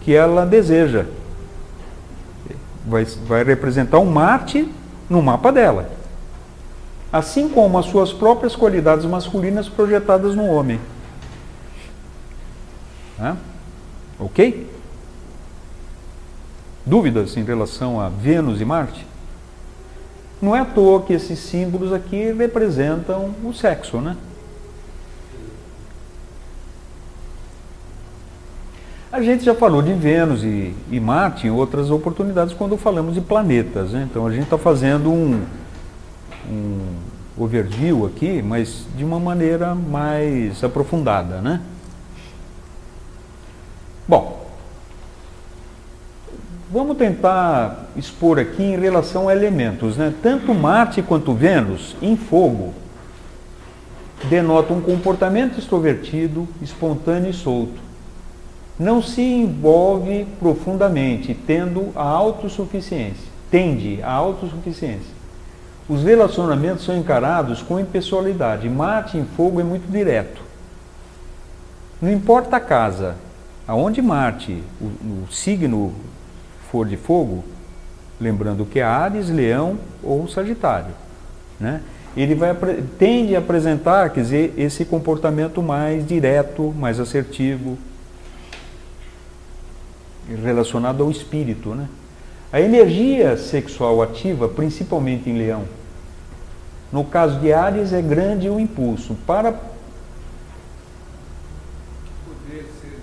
Speaker 1: que ela deseja. Vai representar um Marte no mapa dela. Assim como as suas próprias qualidades masculinas projetadas no homem. Ok? Dúvidas em relação a Vênus e Marte? Não é à toa que esses símbolos aqui representam o sexo, né? A gente já falou de Vênus e Marte em outras oportunidades quando falamos de planetas, né? Então a gente está fazendo um overview aqui, mas de uma maneira mais aprofundada, né? Bom, vamos tentar expor aqui em relação a elementos, né? Tanto Marte quanto Vênus, em fogo, denotam um comportamento extrovertido, espontâneo e solto. Não se envolve profundamente, tende à autossuficiência. Os relacionamentos são encarados com impessoalidade. Marte em fogo é muito direto. Não importa a casa, aonde Marte, o signo for de fogo, lembrando que é Áries, Leão ou Sagitário, né? Ele tende a apresentar, quer dizer, esse comportamento mais direto, mais assertivo, relacionado ao espírito, né? A energia sexual ativa, principalmente em Leão. No caso de Áries, é grande o impulso para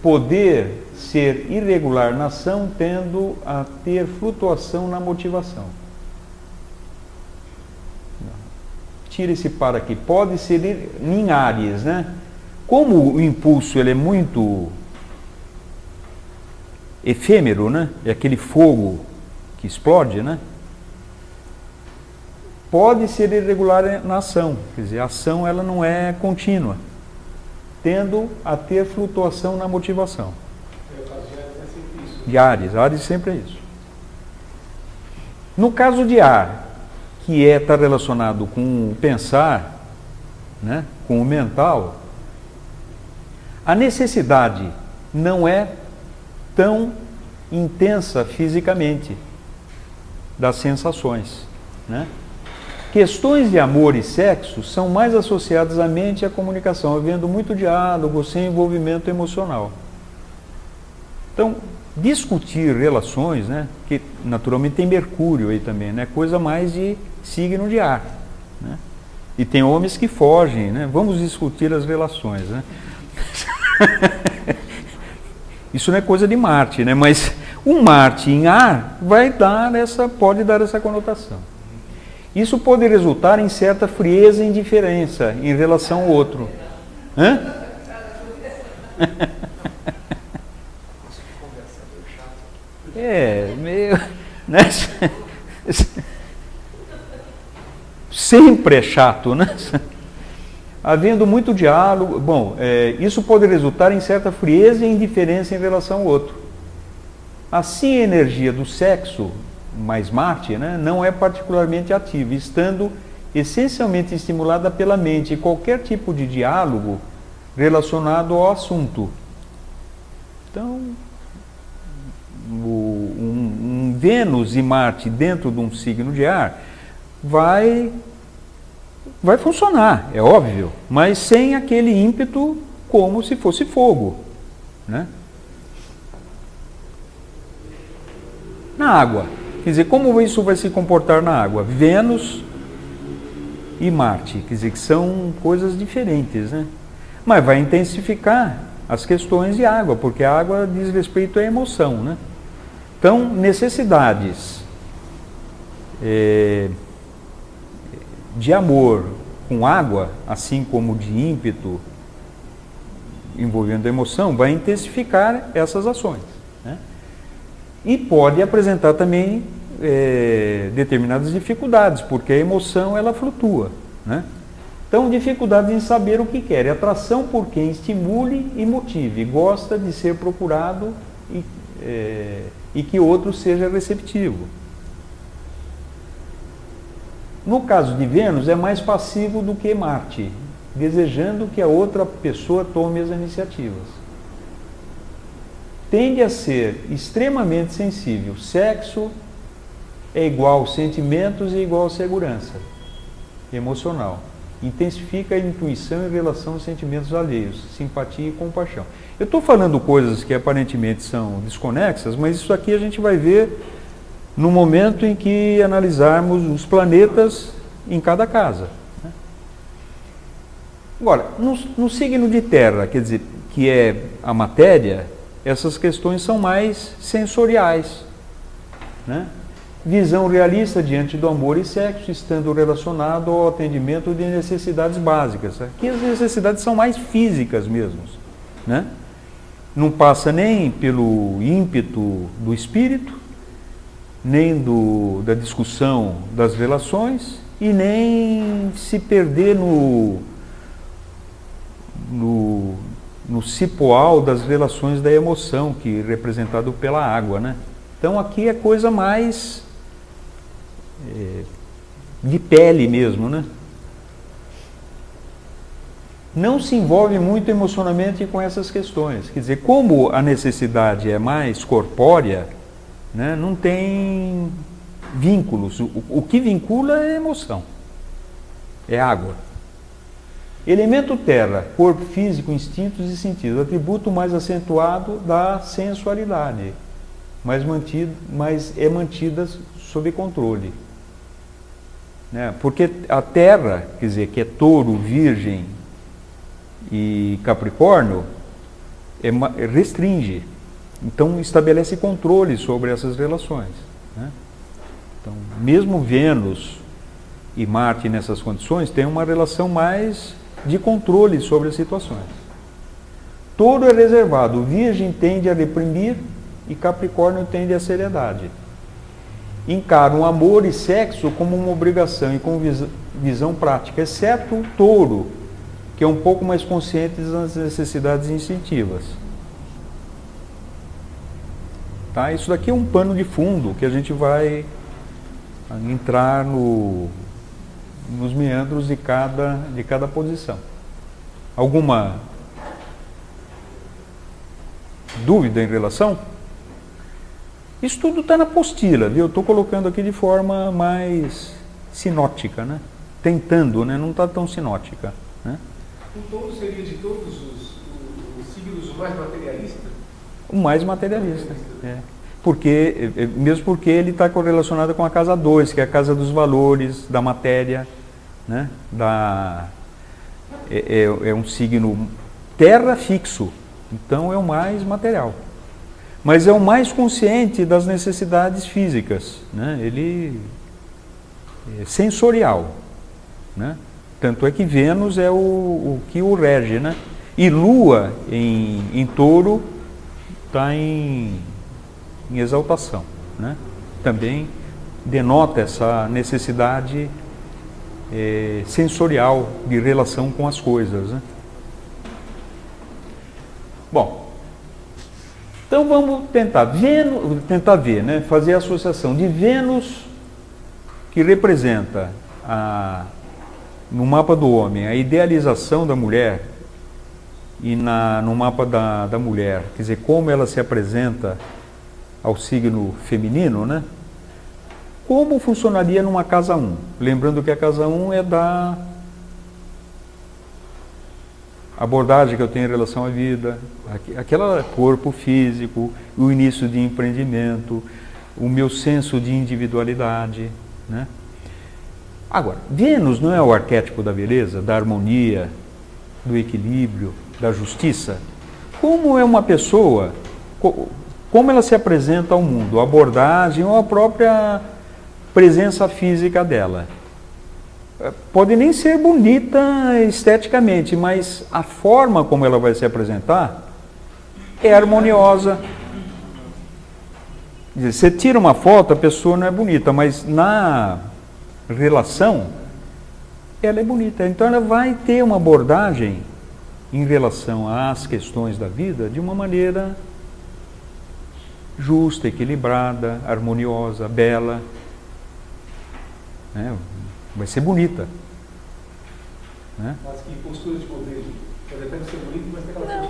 Speaker 1: poder ser irregular na ação, tendo a ter flutuação na motivação. Tira esse para aqui. Pode ser em Áries, né? Como o impulso ele é muito efêmero, né? É aquele fogo que explode, né? Pode ser irregular na ação, quer dizer, a ação ela não é contínua, tendo a ter flutuação na motivação. De Áries sempre é isso. No caso de ar, que está relacionado com o pensar, né, com o mental, a necessidade não é tão intensa fisicamente das sensações, né? Questões de amor e sexo são mais associadas à mente e à comunicação, havendo muito diálogo sem envolvimento emocional. Então, discutir relações, né, que naturalmente tem Mercúrio aí também, né, coisa mais de signo de ar, né? E tem homens que fogem, né? Vamos discutir as relações, né? Isso não é coisa de Marte, né? Mas um Marte em ar pode dar essa conotação. Isso pode resultar em certa frieza e indiferença em relação ao outro. Hã? Meio... Né? Sempre é chato, né? Havendo muito diálogo, isso pode resultar em certa frieza e indiferença em relação ao outro. Assim, a energia do sexo, mais Marte, né, não é particularmente ativa, estando essencialmente estimulada pela mente e qualquer tipo de diálogo relacionado ao assunto. Então, um Vênus e Marte dentro de um signo de ar vai funcionar, é óbvio, mas sem aquele ímpeto como se fosse fogo, né? Na água, quer dizer, como isso vai se comportar na água? Vênus e Marte, quer dizer, que são coisas diferentes, né? Mas vai intensificar as questões de água, porque a água diz respeito à emoção, né? Então, necessidades de amor com água, assim como de ímpeto envolvendo a emoção, vai intensificar essas ações, né? E pode apresentar também determinadas dificuldades, porque a emoção ela flutua, né? Então, dificuldades em saber o que quer, atração por quem estimule e motive, gosta de ser procurado e que outro seja receptivo. No caso de Vênus, é mais passivo do que Marte, desejando que a outra pessoa tome as iniciativas. Tende a ser extremamente sensível. Sexo é igual sentimentos e igual segurança emocional. Intensifica a intuição em relação aos sentimentos alheios, simpatia e compaixão. Eu estou falando coisas que aparentemente são desconexas, mas isso aqui a gente vai ver no momento em que analisarmos os planetas em cada casa. Agora, no signo de Terra, quer dizer, que é a matéria, essas questões são mais sensoriais, né? Visão realista diante do amor e sexo, estando relacionado ao atendimento de necessidades básicas. Aqui as necessidades são mais físicas mesmo, né? Não passa nem pelo ímpeto do espírito, nem da discussão das relações, e nem se perder no cipoal das relações da emoção, que é representado pela água, né? Então aqui é coisa mais de pele mesmo, né? Não se envolve muito emocionalmente com essas questões. Quer dizer, como a necessidade é mais corpórea, né, não tem vínculos. O que vincula é a emoção, é água. Elemento terra, corpo físico, instintos e sentidos, atributo mais acentuado da sensualidade, mas é mantida sob controle. Né? Porque a terra, quer dizer, que é touro, virgem e capricórnio, restringe. Então estabelece controle sobre essas relações. Né? Então, mesmo Vênus e Marte nessas condições têm uma relação mais de controle sobre as situações. Touro é reservado, Virgem tende a reprimir e Capricórnio tende à seriedade. Encaram amor e sexo como uma obrigação e com visão prática, exceto o Touro, que é um pouco mais consciente das necessidades instintivas. Tá? Isso daqui é um pano de fundo que a gente vai entrar nos meandros de cada posição. Alguma dúvida em relação? Isso tudo está na apostila, viu? Eu estou colocando aqui de forma mais sinótica, né? Tentando, né? Não está tão sinótica, né?
Speaker 4: O touro seria de todos os signos o mais materialista?
Speaker 1: O mais materialista, é. Mesmo porque ele está correlacionado com a casa 2, que é a casa dos valores, da matéria, né? É um signo terra fixo, então é o mais material. mas é o mais consciente das necessidades físicas, né? Ele é sensorial, né? Tanto é que Vênus é o que o rege, né? E Lua em Touro está em exaltação, né? Também denota essa necessidade sensorial de relação com as coisas, né? Bom, então vamos tentar ver, né? Fazer a associação de Vênus, que representa no mapa do homem a idealização da mulher, e no mapa da mulher, quer dizer, como ela se apresenta ao signo feminino, né? Como funcionaria numa casa 1? Lembrando que a casa 1 é da abordagem que eu tenho em relação à vida, aquele corpo físico, o início de empreendimento, o meu senso de individualidade, né? Agora, Vênus não é o arquétipo da beleza, da harmonia, do equilíbrio, da justiça? Como é uma pessoa, como ela se apresenta ao mundo, a abordagem ou a própria presença física dela? Pode nem ser bonita esteticamente, mas a forma como ela vai se apresentar é harmoniosa. Quer dizer, você tira uma foto, a pessoa não é bonita, mas na relação ela é bonita. Então ela vai ter uma abordagem em relação às questões da vida de uma maneira justa, equilibrada, harmoniosa, bela, né? Vai ser bonita, né?
Speaker 4: Mas que postura de poder? Pode até ser bonita, mas tem aquela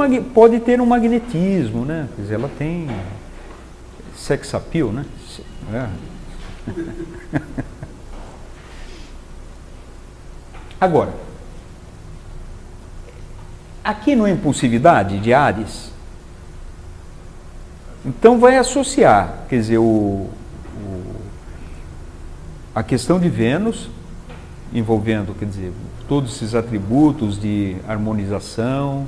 Speaker 4: postura.
Speaker 1: Pode ter um magnetismo, né? Quer dizer, ela tem sex appeal, né? Agora, aqui no Impulsividade de Áries, então vai associar, quer dizer, a questão de Vênus, envolvendo, quer dizer, todos esses atributos de harmonização,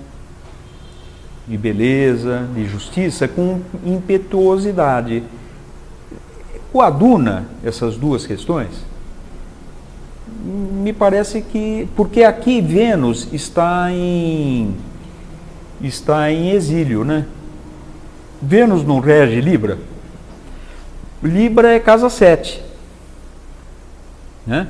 Speaker 1: de beleza, de justiça, com impetuosidade. Coaduna essas duas questões, me parece que, porque aqui Vênus está em exílio, né? Vênus não rege Libra. Libra é casa 7, né?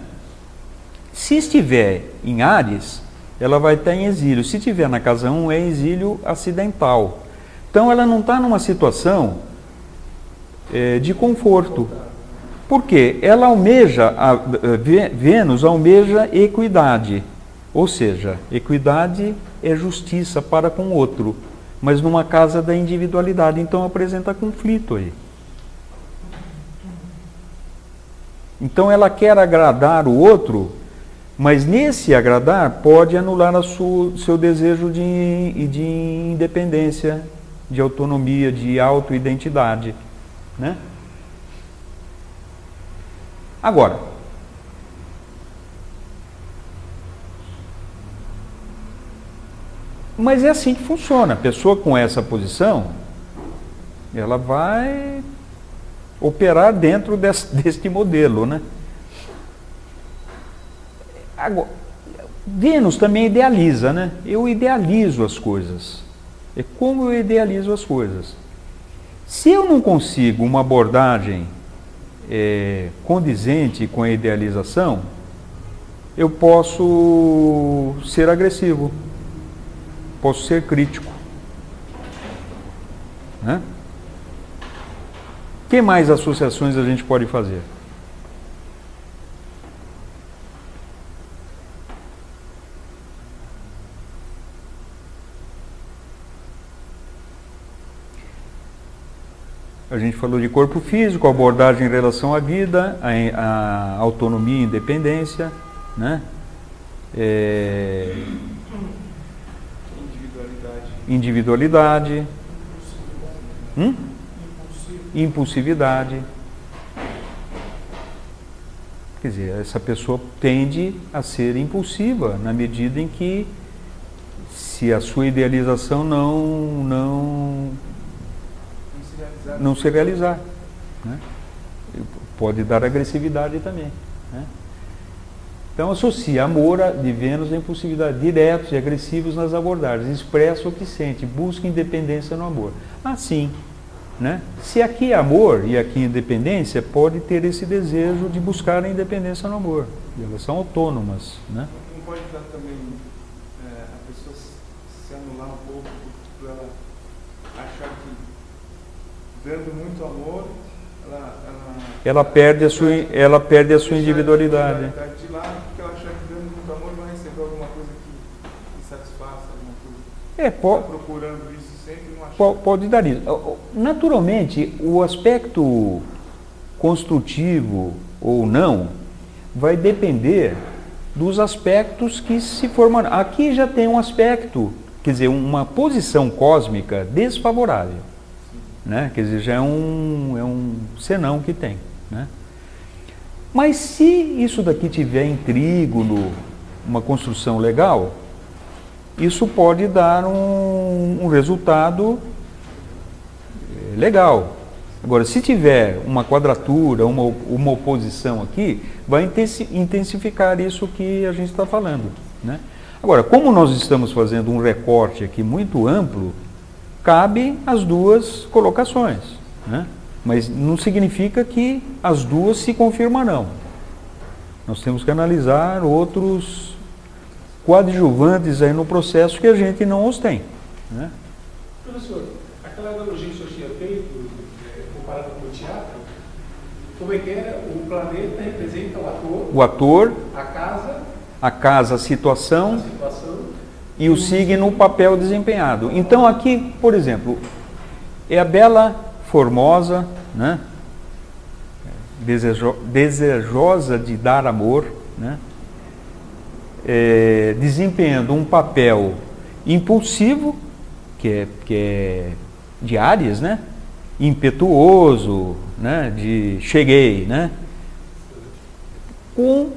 Speaker 1: Se estiver em Áries, ela vai estar em exílio. Se estiver na casa 1, é exílio acidental. Então ela não está numa situação de conforto. Por quê? Ela almeja, Vênus almeja equidade. Ou seja, equidade é justiça para com o outro, mas numa casa da individualidade. Então apresenta conflito aí. Então ela quer agradar o outro, mas nesse agradar pode anular seu desejo de independência, de autonomia, de autoidentidade, né? Agora, mas é assim que funciona. A pessoa com essa posição, ela vai operar dentro deste modelo, né? Agora, Vênus também idealiza, né? Eu idealizo as coisas. É como eu idealizo as coisas. Se eu não consigo uma abordagem condizente com a idealização, eu posso ser agressivo, posso ser crítico, né? Que mais associações a gente pode fazer? A gente falou de corpo físico, abordagem em relação à vida, a autonomia e independência, né? Individualidade. Impulsividade. Quer dizer, essa pessoa tende a ser impulsiva na medida em que se a sua idealização não se realizar, né? Pode dar agressividade também, né? Então associa amor de Vênus à impulsividade, diretos e agressivos nas abordagens, expressa o que sente, busca independência no amor. Assim, né? Se aqui é amor e aqui é independência, pode ter esse desejo de buscar a independência no amor. Elas são autônomas, né?
Speaker 2: Não pode dar também a pessoa se anular um pouco por ela achar que dando muito amor
Speaker 1: ela perde a sua individualidade.
Speaker 2: De lado, porque ela achar que dando muito amor vai receber alguma coisa que satisfaça, alguma coisa. Está procurando isso sempre, não acha.
Speaker 1: Pode dar isso. Naturalmente, o aspecto construtivo ou não vai depender dos aspectos que se formam. Aqui já tem um aspecto, quer dizer, uma posição cósmica desfavorável, né? Quer dizer, já é um senão que tem, né? Mas se isso daqui tiver em trígono, uma construção legal, isso pode dar um resultado legal. Agora, se tiver uma quadratura, uma oposição aqui, vai intensificar isso que a gente está falando, né? Agora, como nós estamos fazendo um recorte aqui muito amplo, cabe as duas colocações, né? Mas não significa que as duas se confirmarão. Nós temos que analisar outros coadjuvantes aí no processo que a gente não os tem, né?
Speaker 4: Professor, aquela analogia que o senhor tinha feito, comparado com o teatro, como é que era? O planeta representa o ator, a casa, a situação e o signo, o papel desempenhado. Então aqui, por exemplo, é a bela formosa, né? Desejosa de dar amor, né? Desempenhando um papel impulsivo, que é de Áries, né? Impetuoso, né? De cheguei, né?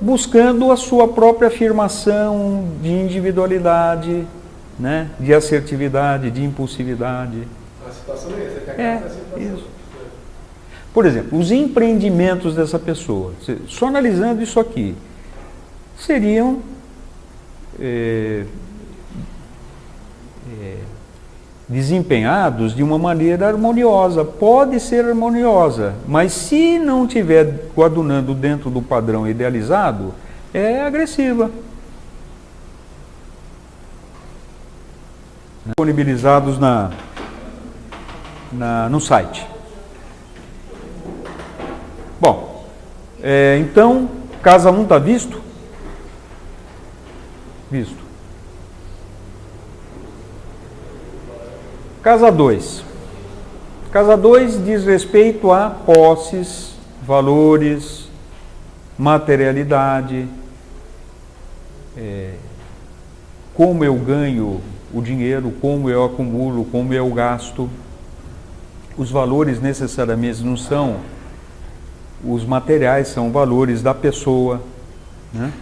Speaker 4: Buscando a sua própria afirmação de individualidade, né? De assertividade, de impulsividade. A situação é essa, que a casa é a situação.
Speaker 1: Isso. Por exemplo, os empreendimentos dessa pessoa, só analisando isso aqui, seriam desempenhados de uma maneira harmoniosa. Pode ser harmoniosa, mas se não estiver coadunando dentro do padrão idealizado, é agressiva. Disponibilizados no site. Bom, então, casa 1 está visto? Visto. Casa 2. Casa 2 diz respeito a posses, valores, materialidade, como eu ganho o dinheiro, como eu acumulo, como eu gasto. Os valores necessariamente não são os materiais, são valores da pessoa, né?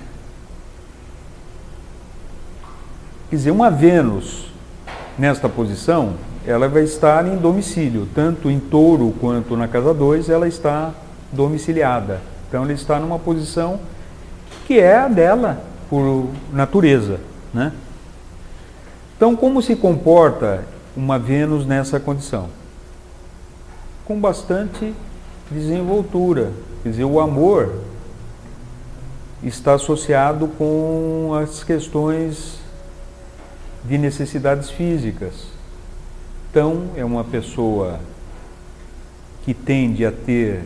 Speaker 1: Quer dizer, uma Vênus nesta posição, ela vai estar em domicílio, tanto em Touro quanto na casa 2, ela está domiciliada. Então ela está numa posição que é a dela por natureza, né? Então, como se comporta uma Vênus nessa condição? Com bastante desenvoltura. Quer dizer, o amor está associado com as questões de necessidades físicas. Então, é uma pessoa que tende a ter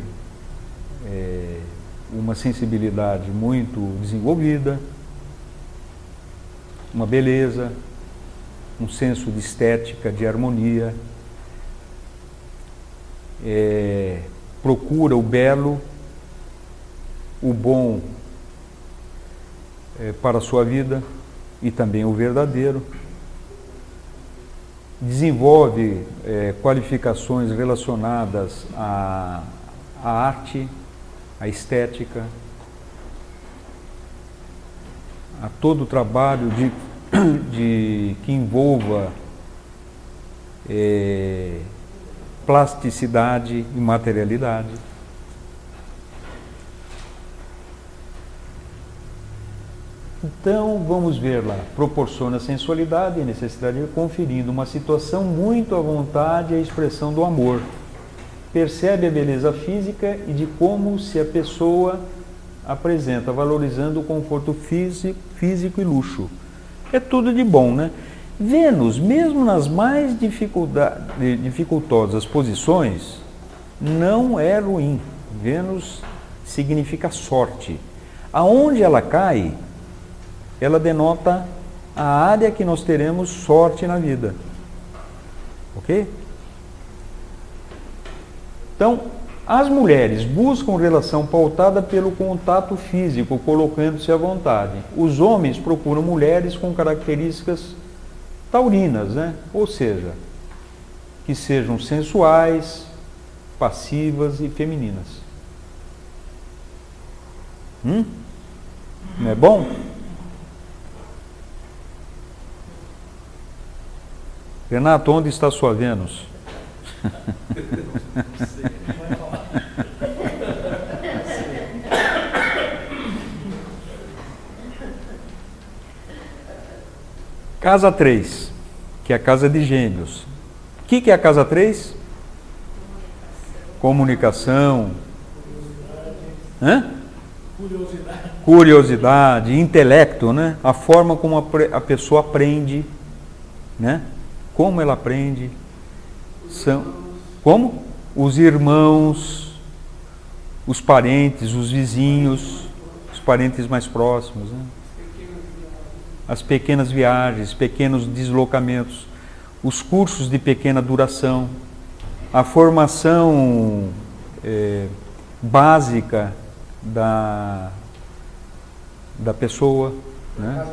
Speaker 1: uma sensibilidade muito desenvolvida, uma beleza, um senso de estética, de harmonia, procura o belo, o bom para a sua vida e também o verdadeiro. Desenvolve qualificações relacionadas à arte, à estética, a todo o trabalho de que envolva plasticidade e materialidade. Então, vamos ver lá, proporciona sensualidade e necessidade, conferindo uma situação muito à vontade e a expressão do amor. Percebe a beleza física e de como se a pessoa apresenta, valorizando o conforto físico e luxo. É tudo de bom, né? Vênus, mesmo nas mais dificultosas posições, não é ruim. Vênus significa sorte. Aonde ela cai, ela denota a área que nós teremos sorte na vida. Ok? Então, as mulheres buscam relação pautada pelo contato físico, colocando-se à vontade. Os homens procuram mulheres com características taurinas, né? Ou seja, que sejam sensuais, passivas e femininas. Não é bom? Renato, onde está sua Vênus? Casa 3, que é a casa de Gêmeos. O que é a casa 3? Comunicação. Curiosidade, intelecto, né? A forma como a pessoa aprende, né? Como ela aprende. Como? Os irmãos, os parentes, os vizinhos, os parentes mais próximos, né? As pequenas viagens, pequenos deslocamentos, os cursos de pequena duração, a formação básica da pessoa, né?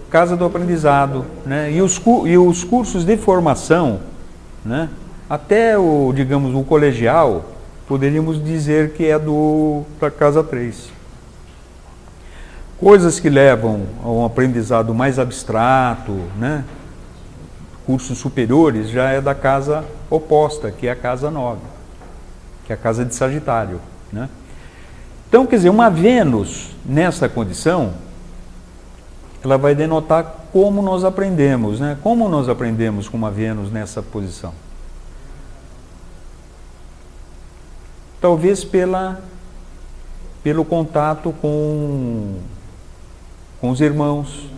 Speaker 1: Casa do aprendizado, né? E os cursos de formação, né? Até o colegial, poderíamos dizer que é da casa 3. Coisas que levam a um aprendizado mais abstrato, né? Cursos superiores, já é da casa oposta, que é a casa 9, que é a casa de Sagitário, né? Então, quer dizer, uma Vênus nessa condição, ela vai denotar como nós aprendemos, né? Como nós aprendemos com uma Vênus nessa posição? Talvez pelo contato com os irmãos,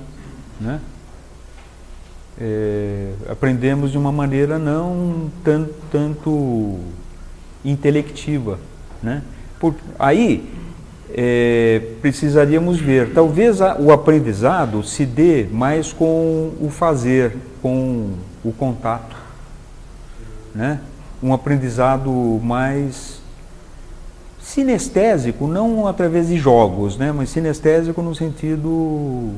Speaker 1: né? Aprendemos de uma maneira não tanto intelectiva, né? Aí precisaríamos ver, talvez o aprendizado se dê mais com o fazer, com o contato, né? Um aprendizado mais sinestésico, não através de jogos, né? Mas sinestésico no sentido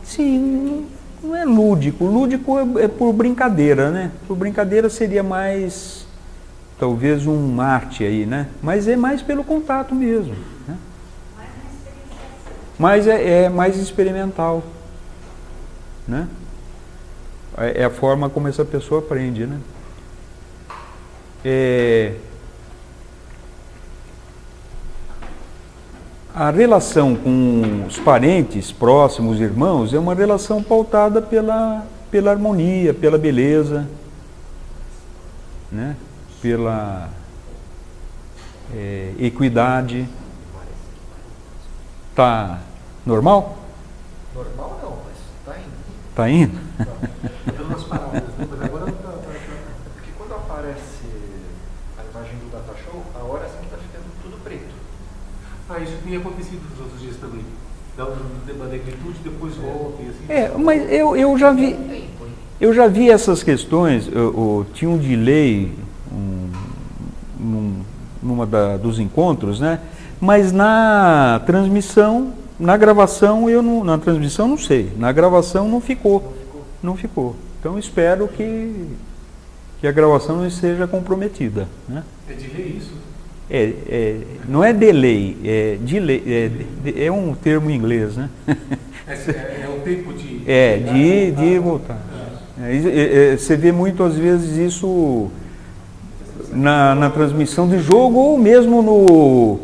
Speaker 1: Sim, não é lúdico. Lúdico é por brincadeira, né? Por brincadeira seria mais, talvez, um arte aí, né? Mas é mais pelo contato mesmo, né? Mas é mais experimental, né? É a forma como essa pessoa aprende, né? A relação com os parentes próximos, irmãos, é uma relação pautada pela harmonia, pela beleza, né? Pela equidade. Tá normal?
Speaker 3: Normal não, mas tá indo.
Speaker 1: Tá indo?
Speaker 4: Dando umas paradas, mas agora
Speaker 3: Porque quando aparece a imagem do data show, a hora assim que tá ficando tudo preto.
Speaker 4: isso tinha acontecido nos outros dias também. Dá uma negritude, depois volta e assim.
Speaker 1: Mas eu já vi essas questões. Tinha um delay dos encontros, né? Mas na transmissão, na gravação, na transmissão não sei. Na gravação não ficou. Não ficou. Então espero que a gravação não esteja comprometida, né?
Speaker 4: É delay isso?
Speaker 1: Não é delay, é delay, é um termo em inglês, né?
Speaker 4: É o tempo de...
Speaker 1: De ir e voltar. Você vê muito, às vezes, isso na transmissão de jogo ou mesmo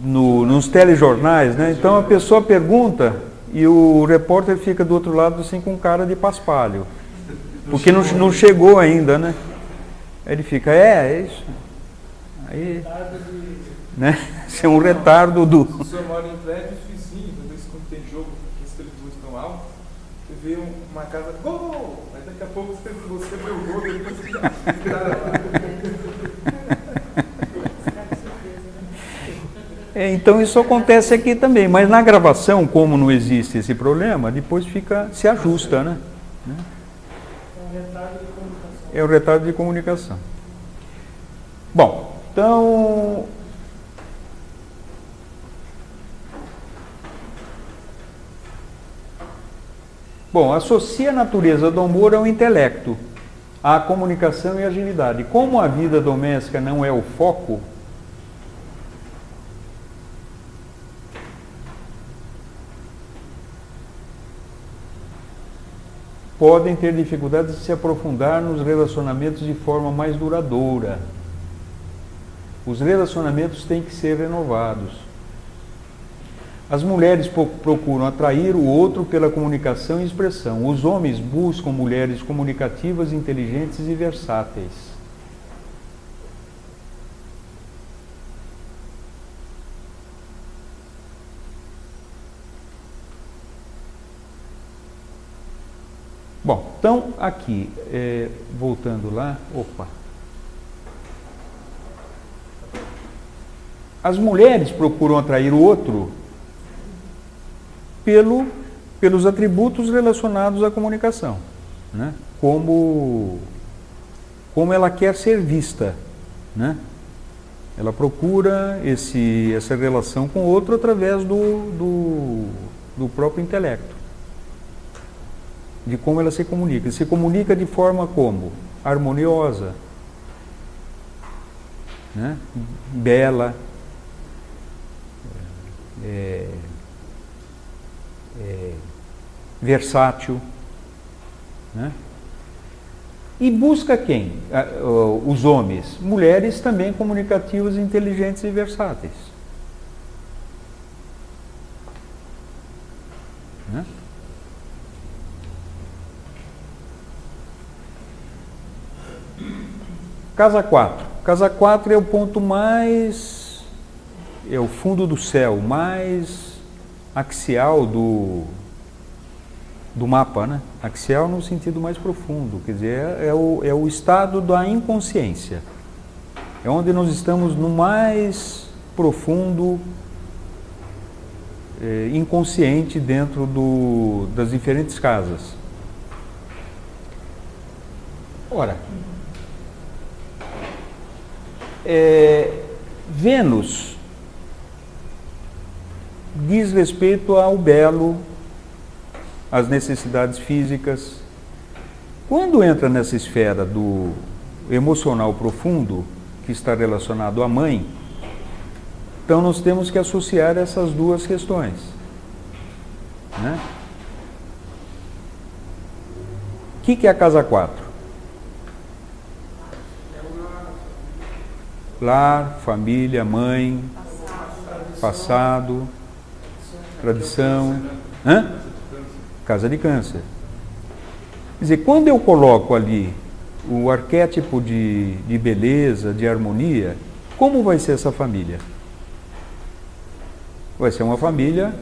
Speaker 1: nos telejornais, né? Então a pessoa pergunta e o repórter fica do outro lado assim com cara de paspalho, porque não chegou ainda, né? Aí ele fica, é isso. Aí, né? Isso é um retardo do...
Speaker 2: Se o senhor mora em prédios vizinhos, às vezes quando tem jogo que as televisões estão altas, você vê uma casa, gol! Aí daqui a pouco você vê o gol e depois você já...
Speaker 1: Então isso acontece aqui também, mas na gravação, como não existe esse problema, depois se ajusta, né? É o retardo de comunicação. Bom, então... associa a natureza do amor ao intelecto, à comunicação e à agilidade. Como a vida doméstica não é o foco, podem ter dificuldades de se aprofundar nos relacionamentos de forma mais duradoura. Os relacionamentos têm que ser renovados. As mulheres procuram atrair o outro pela comunicação e expressão. Os homens buscam mulheres comunicativas, inteligentes e versáteis. Bom, então aqui, voltando lá, as mulheres procuram atrair o outro pelos atributos relacionados à comunicação, né? Como ela quer ser vista, né? Ela procura essa relação com o outro através do próprio intelecto, de como ela se comunica. Se comunica de forma como? Harmoniosa, né? Bela, versátil, né? E busca quem? Os homens, mulheres também comunicativas, inteligentes e versáteis, né? Casa 4. Casa 4 é o ponto mais, é o fundo do céu, mais axial do mapa, né? Axial no sentido mais profundo, quer dizer, é o estado da inconsciência. É onde nós estamos no mais profundo inconsciente dentro das diferentes casas. Ora, Vênus diz respeito ao belo, às necessidades físicas. Quando entra nessa esfera do emocional profundo, que está relacionado à mãe, então nós temos que associar essas duas questões, né? O que é a casa 4? Lar, família, mãe, passado, tradição. Casa de Câncer. Quer dizer, quando eu coloco ali o arquétipo de beleza, de harmonia, como vai ser essa família? Vai ser uma família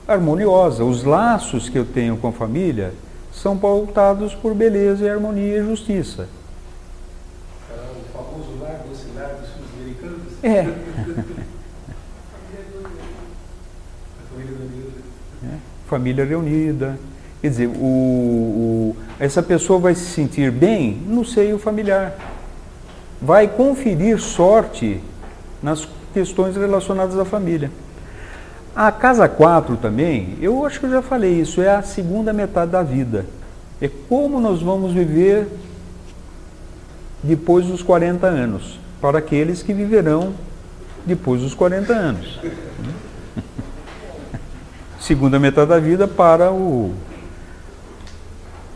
Speaker 1: harmoniosa. Os laços que eu tenho com a família são pautados por beleza, e harmonia e justiça.
Speaker 4: O famoso lar docilhar dos filhos americanos?
Speaker 1: Família reunida. Quer dizer, essa pessoa vai se sentir bem no seio familiar. Vai conferir sorte nas questões relacionadas à família. A casa 4 também, eu acho que eu já falei isso, é a segunda metade da vida. É como nós vamos viver depois dos 40 anos. para aqueles que viverão depois dos 40 anos. Segunda metade da vida para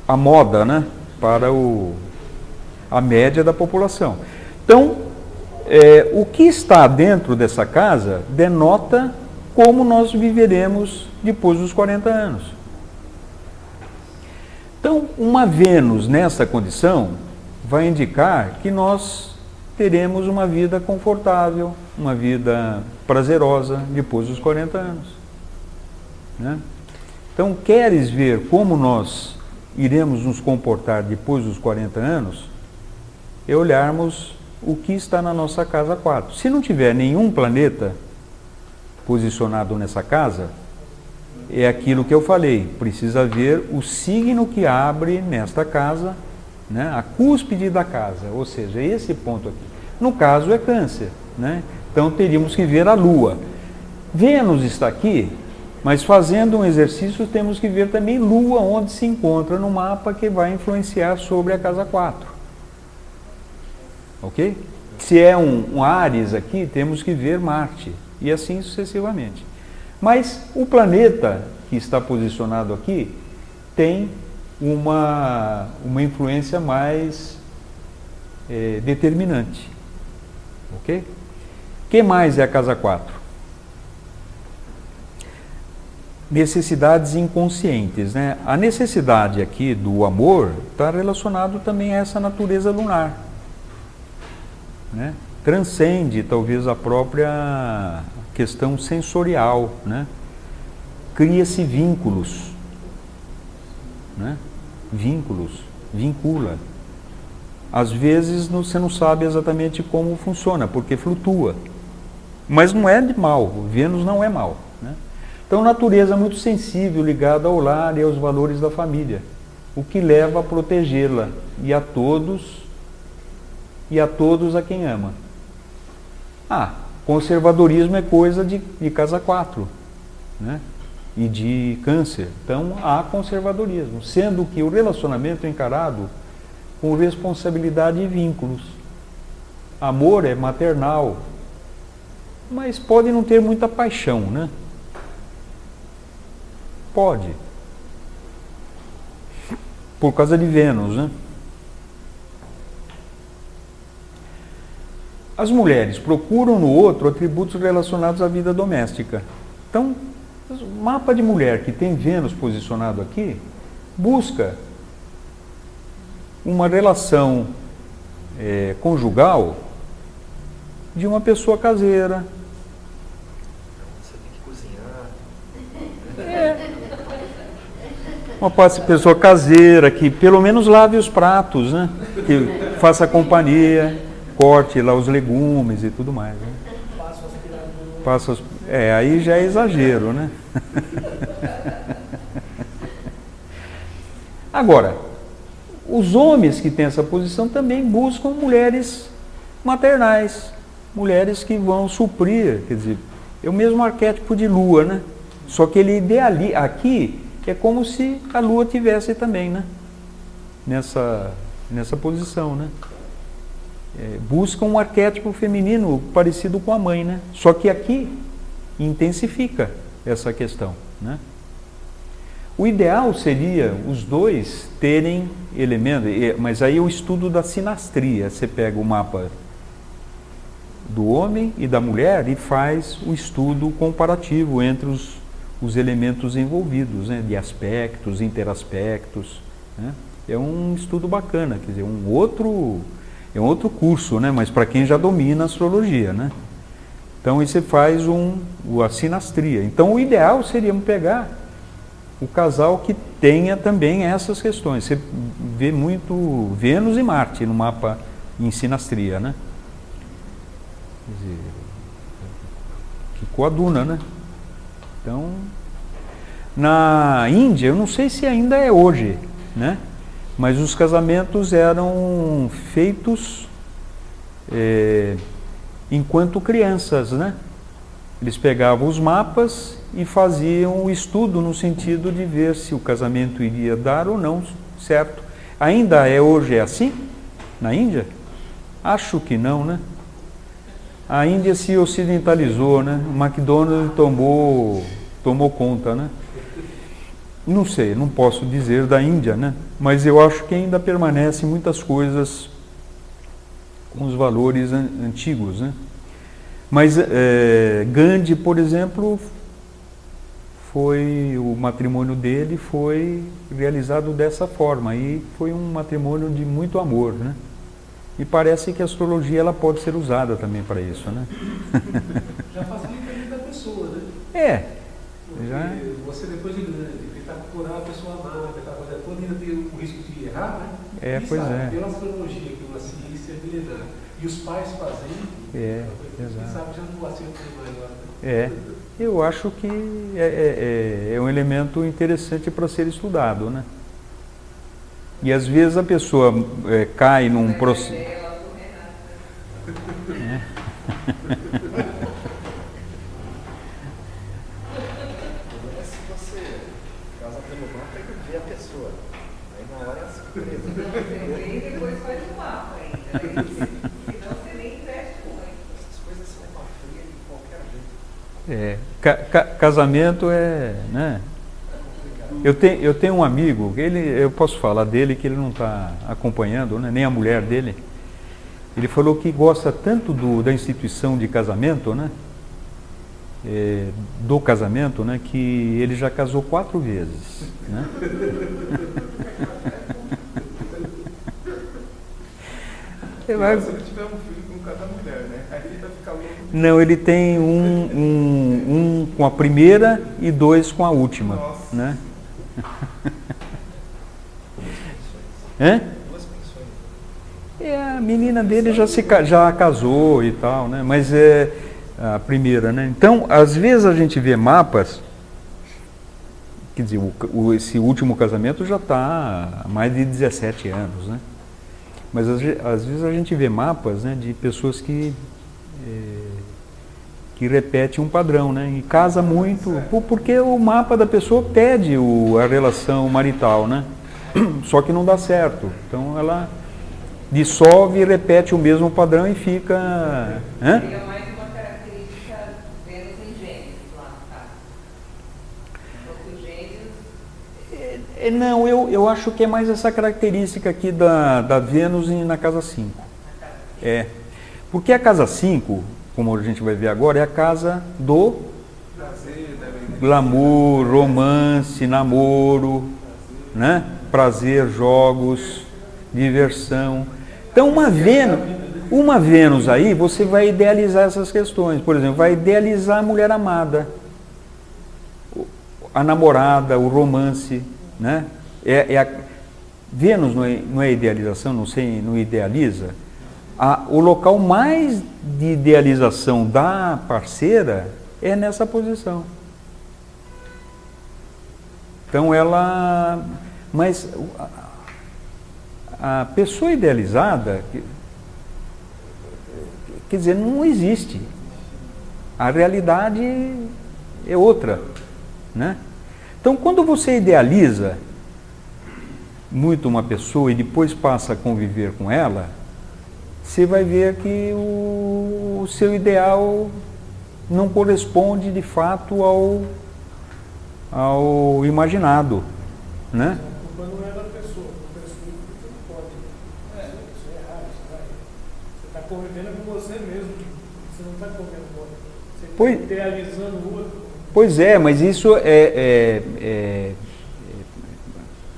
Speaker 1: a moda, né? Para a média da população. Então, o que está dentro dessa casa denota como nós viveremos depois dos 40 anos. Então, uma Vênus nessa condição vai indicar que nós teremos uma vida confortável, uma vida prazerosa depois dos 40 anos. Né? Então, queres ver como nós iremos nos comportar depois dos 40 anos? É olharmos o que está na nossa casa 4. Se não tiver nenhum planeta posicionado nessa casa, é aquilo que eu falei, precisa ver o signo que abre nesta casa, né, a cúspide da casa, ou seja, esse ponto aqui. No caso é Câncer, né? Então teríamos que ver a Lua. Vênus está aqui, mas fazendo um exercício temos que ver também Lua, onde se encontra no mapa, que vai influenciar sobre a casa 4. Ok? Se é um Áries aqui, temos que ver Marte, e assim sucessivamente. Mas o planeta que está posicionado aqui tem uma influência mais determinante. Ok? O que mais é a casa 4? Necessidades inconscientes, né? A necessidade aqui do amor está relacionado também a essa natureza lunar, né? Transcende talvez a própria questão sensorial, né? Cria-se vínculos, né? Vínculos, vincula. Às vezes você não sabe exatamente como funciona, porque flutua. Mas não é de mal, Vênus não é mal, né? Então, natureza muito sensível, ligada ao lar e aos valores da família, o que leva a protegê-la e a todos a quem ama. Conservadorismo é coisa de casa 4, né? E de Câncer. Então, há conservadorismo, sendo que o relacionamento é encarado com responsabilidade e vínculos. Amor é maternal, mas pode não ter muita paixão, né? Pode. Por causa de Vênus, né? As mulheres procuram no outro atributos relacionados à vida doméstica. Então, o mapa de mulher que tem Vênus posicionado aqui, busca uma relação conjugal de uma pessoa caseira.
Speaker 3: Você tem que cozinhar.
Speaker 1: Uma pessoa caseira que pelo menos lave os pratos, né? Que faça companhia, corte lá os legumes e tudo mais, né? Aí já é exagero, né? Agora, os homens que têm essa posição também buscam mulheres maternais, mulheres que vão suprir, quer dizer, é o mesmo arquétipo de Lua, né? Só que ele idealiza, aqui é como se a Lua tivesse também, né? Nessa posição, né? Busca um arquétipo feminino parecido com a mãe, né? Só que aqui intensifica essa questão, né? O ideal seria os dois terem elementos, mas aí é o estudo da sinastria. Você pega o mapa do homem e da mulher e faz o estudo comparativo entre os elementos envolvidos, né? De aspectos, interaspectos, né? É um estudo bacana, quer dizer, é um outro curso, né? Mas para quem já domina a astrologia, né? Então, aí você faz a sinastria. Então, o ideal seria pegar o casal que tenha também essas questões. Você vê muito Vênus e Marte no mapa em sinastria, né? Quer dizer, que coaduna, né? Então, na Índia, eu não sei se ainda é hoje, né? Mas os casamentos eram feitos enquanto crianças, né? Eles pegavam os mapas e faziam o estudo no sentido de ver se o casamento iria dar ou não certo. Ainda hoje é assim na Índia? Acho que não, né? a Índia se ocidentalizou, né? O McDonald's tomou conta, né? Não sei, não posso dizer da Índia, né? Mas eu acho que ainda permanecem muitas coisas com os valores antigos, né? Mas Gandhi, por exemplo, o matrimônio dele foi realizado dessa forma, e foi um matrimônio de muito amor, né? E parece que a astrologia ela pode ser usada também para isso, né?
Speaker 4: Já facilita a vida da pessoa, né?
Speaker 1: Porque já...
Speaker 4: você depois de tentar procurar a pessoa amada, aquela coisa toda, ainda tem o risco de errar, né?
Speaker 1: Pois é.
Speaker 4: Pela astrologia, que é uma ciência milenar, e os pais fazendo, quem
Speaker 1: exato.
Speaker 4: sabe já não acerta mais lá, né?
Speaker 1: Eu acho que é um elemento interessante para ser estudado, né? E às vezes a pessoa cai num processo...
Speaker 3: Se você casa pelo mapa, aí vê a pessoa. Aí na hora é a surpresa.
Speaker 6: Você vê e depois faz um mapa ainda. Senão você nem investe muito.
Speaker 3: Essas coisas são uma fria de qualquer jeito.
Speaker 1: Casamento né? Eu tenho um amigo, eu posso falar dele, que ele não está acompanhando, né? Nem a mulher dele. Ele falou que gosta tanto da instituição de casamento, né? Do casamento, né? Que ele já casou 4 vezes, né?
Speaker 2: Se ele tiver um filho com cada mulher, né? Aí ele vai ficar louco.
Speaker 1: Não, ele tem um com a primeira e 2 com a última.
Speaker 2: Nossa.
Speaker 1: Né?
Speaker 3: Duas pensões.
Speaker 1: A menina dele já casou e tal, né? Mas a primeira, né? Então, às vezes a gente vê mapas, quer dizer, esse último casamento já está há mais de 17 anos, né? Mas às vezes a gente vê mapas, né, de pessoas que repetem um padrão, né? E casa muito, porque o mapa da pessoa pede a relação marital, né? Só que não dá certo. Então ela dissolve e repete o mesmo padrão e fica...
Speaker 6: Seria mais uma característica Vênus em Gêmeos lá no caso. Porque Gêmeos...
Speaker 1: Não, eu acho que é mais essa característica aqui da Vênus na casa 5. Porque a casa 5, como a gente vai ver agora, é a casa do glamour, romance, namoro, né? Prazer, jogos, diversão. Então uma Vênus aí, você vai idealizar essas questões. Por exemplo, vai idealizar a mulher amada, a namorada, o romance, né? Vênus não é idealização, não idealiza. O local mais de idealização da parceira é nessa posição. Então mas a pessoa idealizada, quer dizer, não existe. A realidade é outra, né? Então, quando você idealiza muito uma pessoa e depois passa a conviver com ela, você vai ver que o seu ideal não corresponde de fato ao imaginado, né?
Speaker 4: A culpa não é da pessoa, a pessoa que não pode. Isso é errado, você está convivendo com você mesmo, você não está convivendo com outro. Você está idealizando o outro.
Speaker 1: Pois é, mas isso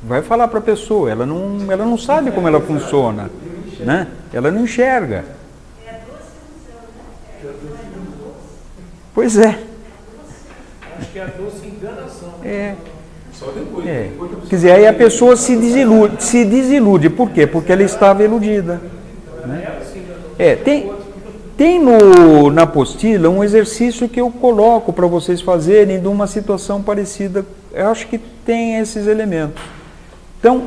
Speaker 1: vai falar para a pessoa, ela não sabe como ela funciona, né? Ela não enxerga.
Speaker 6: É a doce ilusão, né?
Speaker 1: Pois é.
Speaker 4: Acho que é a doce enganação.
Speaker 2: Só depois.
Speaker 1: Quer dizer, aí a pessoa se desilude. Por quê? Porque ela estava iludida, né? Tem na apostila um exercício que eu coloco para vocês fazerem de uma situação parecida. Eu acho que tem esses elementos. Então,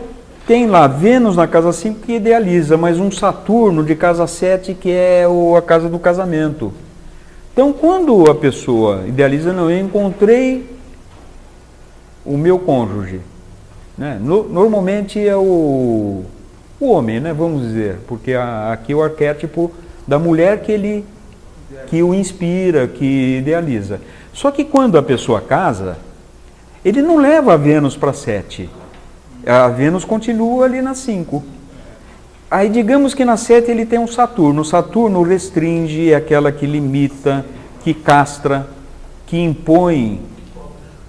Speaker 1: tem lá Vênus na casa 5 que idealiza, mas um Saturno de casa 7 que é a casa do casamento. Então, quando a pessoa idealiza, não, eu encontrei o meu cônjuge, né? Normalmente é o homem, né? Vamos dizer, porque aqui é o arquétipo da mulher que ele que o inspira, que idealiza. Só que quando a pessoa casa, ele não leva a Vênus para 7. A Vênus continua ali na 5. Aí digamos que na 7 ele tem um Saturno. O Saturno restringe, é aquela que limita, que castra, que impõe,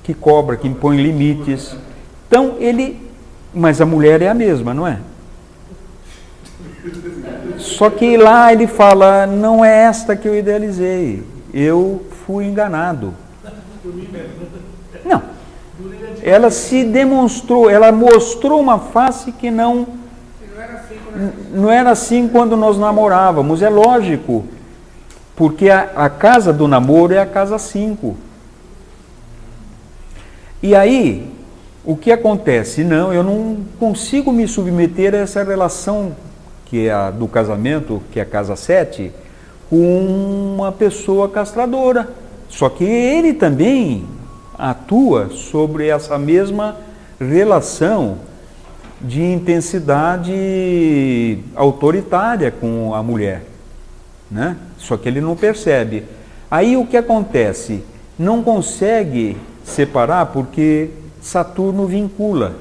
Speaker 1: que cobra, que impõe limites. Então ele... Mas a mulher é a mesma, não é? Só que lá ele fala, não é esta que eu idealizei, eu fui enganado. Não. Ela se demonstrou, ela mostrou uma face que não era assim quando nós namorávamos. É lógico, porque a casa do namoro é a casa 5. E aí, o que acontece? Não, eu não consigo me submeter a essa relação que é a do casamento, que é a casa 7, com uma pessoa castradora. Só que ele também atua sobre essa mesma relação de intensidade autoritária com a mulher, né? Só que ele não percebe. Aí o que acontece? Não consegue separar porque Saturno vincula.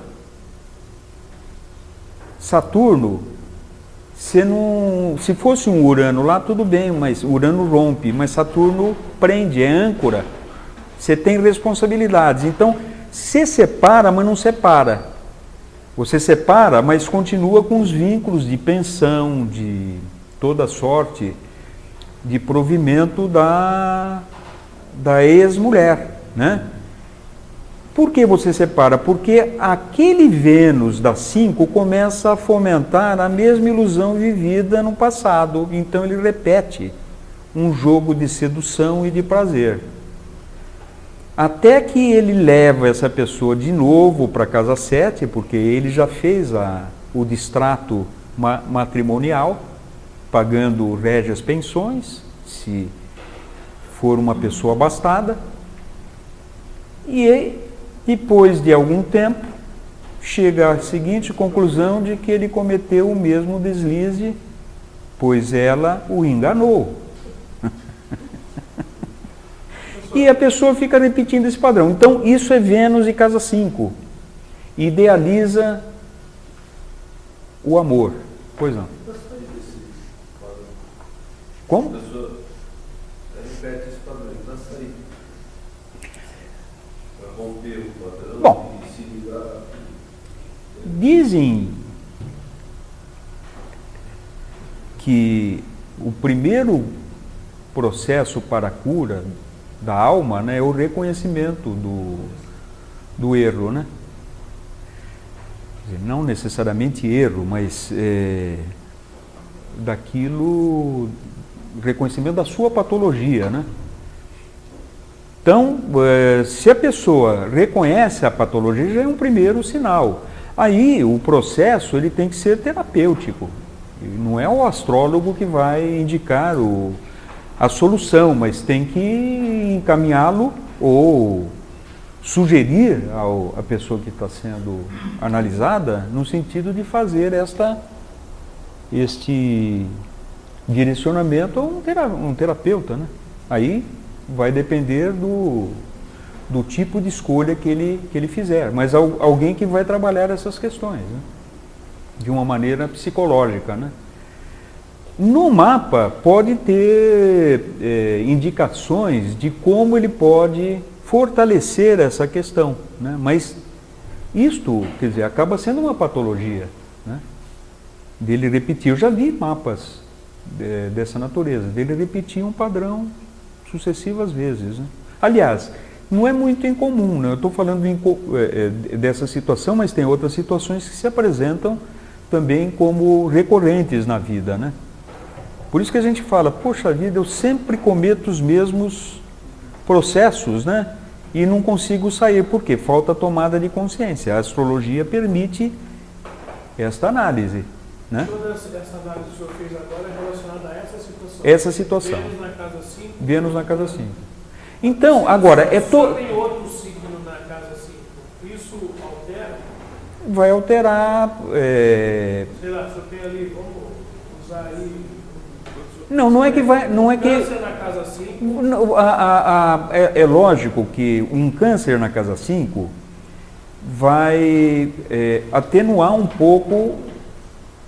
Speaker 1: Saturno, se fosse um Urano lá, tudo bem, mas Urano rompe, mas Saturno prende, é âncora. Você tem responsabilidades. Então, você separa, mas não separa. Você separa, mas continua com os vínculos de pensão, de toda sorte, de provimento da ex-mulher, né? Por que você separa? Porque aquele Vênus da 5 começa a fomentar a mesma ilusão vivida no passado. Então ele repete um jogo de sedução e de prazer. Até que ele leva essa pessoa de novo para a casa 7, porque ele já fez o distrato matrimonial, pagando régias pensões, se for uma pessoa abastada. E depois de algum tempo, chega à seguinte conclusão de que ele cometeu o mesmo deslize, pois ela o enganou. E a pessoa fica repetindo esse padrão. Então, isso é Vênus e casa 5. Idealiza o amor. Pois não. Como?
Speaker 5: A pessoa repete esse padrão para sair. Para romper o padrão.
Speaker 1: Bom,
Speaker 5: e se ligar.
Speaker 1: dizem que o primeiro processo para a cura da alma, né, é o reconhecimento do erro, né? Quer dizer, não necessariamente erro, mas reconhecimento da sua patologia, né? Então, se a pessoa reconhece a patologia, já é um primeiro sinal. Aí, o processo ele tem que ser terapêutico. Não é o astrólogo que vai indicar a solução, mas tem que encaminhá-lo ou sugerir à pessoa que está sendo analisada no sentido de fazer este direcionamento a um terapeuta, né? Aí vai depender do tipo de escolha que ele fizer, mas alguém que vai trabalhar essas questões, né? De uma maneira psicológica, né? No mapa pode ter indicações de como ele pode fortalecer essa questão, né? Mas isto, quer dizer, acaba sendo uma patologia, né? Dele repetir. Eu já vi mapas dessa natureza, dele repetir um padrão sucessivas vezes, né? Aliás, não é muito incomum, né? Eu estou falando dessa situação, mas tem outras situações que se apresentam também como recorrentes na vida, né? Por isso que a gente fala, poxa vida, eu sempre cometo os mesmos processos, né? E não consigo sair. Por quê? Falta tomada de consciência. A astrologia permite esta análise, né?
Speaker 4: Toda essa análise que o senhor fez agora é relacionada a essa situação.
Speaker 1: Essa situação.
Speaker 4: Vênus na casa 5.
Speaker 1: Vênus na casa 5. Então, agora,
Speaker 4: Se tem outro signo na casa 5, isso altera?
Speaker 1: vai alterar...
Speaker 4: Sei lá, se eu tenho ali, vamos usar aí
Speaker 1: Não é que vai, não é que
Speaker 4: Câncer na casa 5.
Speaker 1: é lógico que um câncer na casa 5 vai atenuar um pouco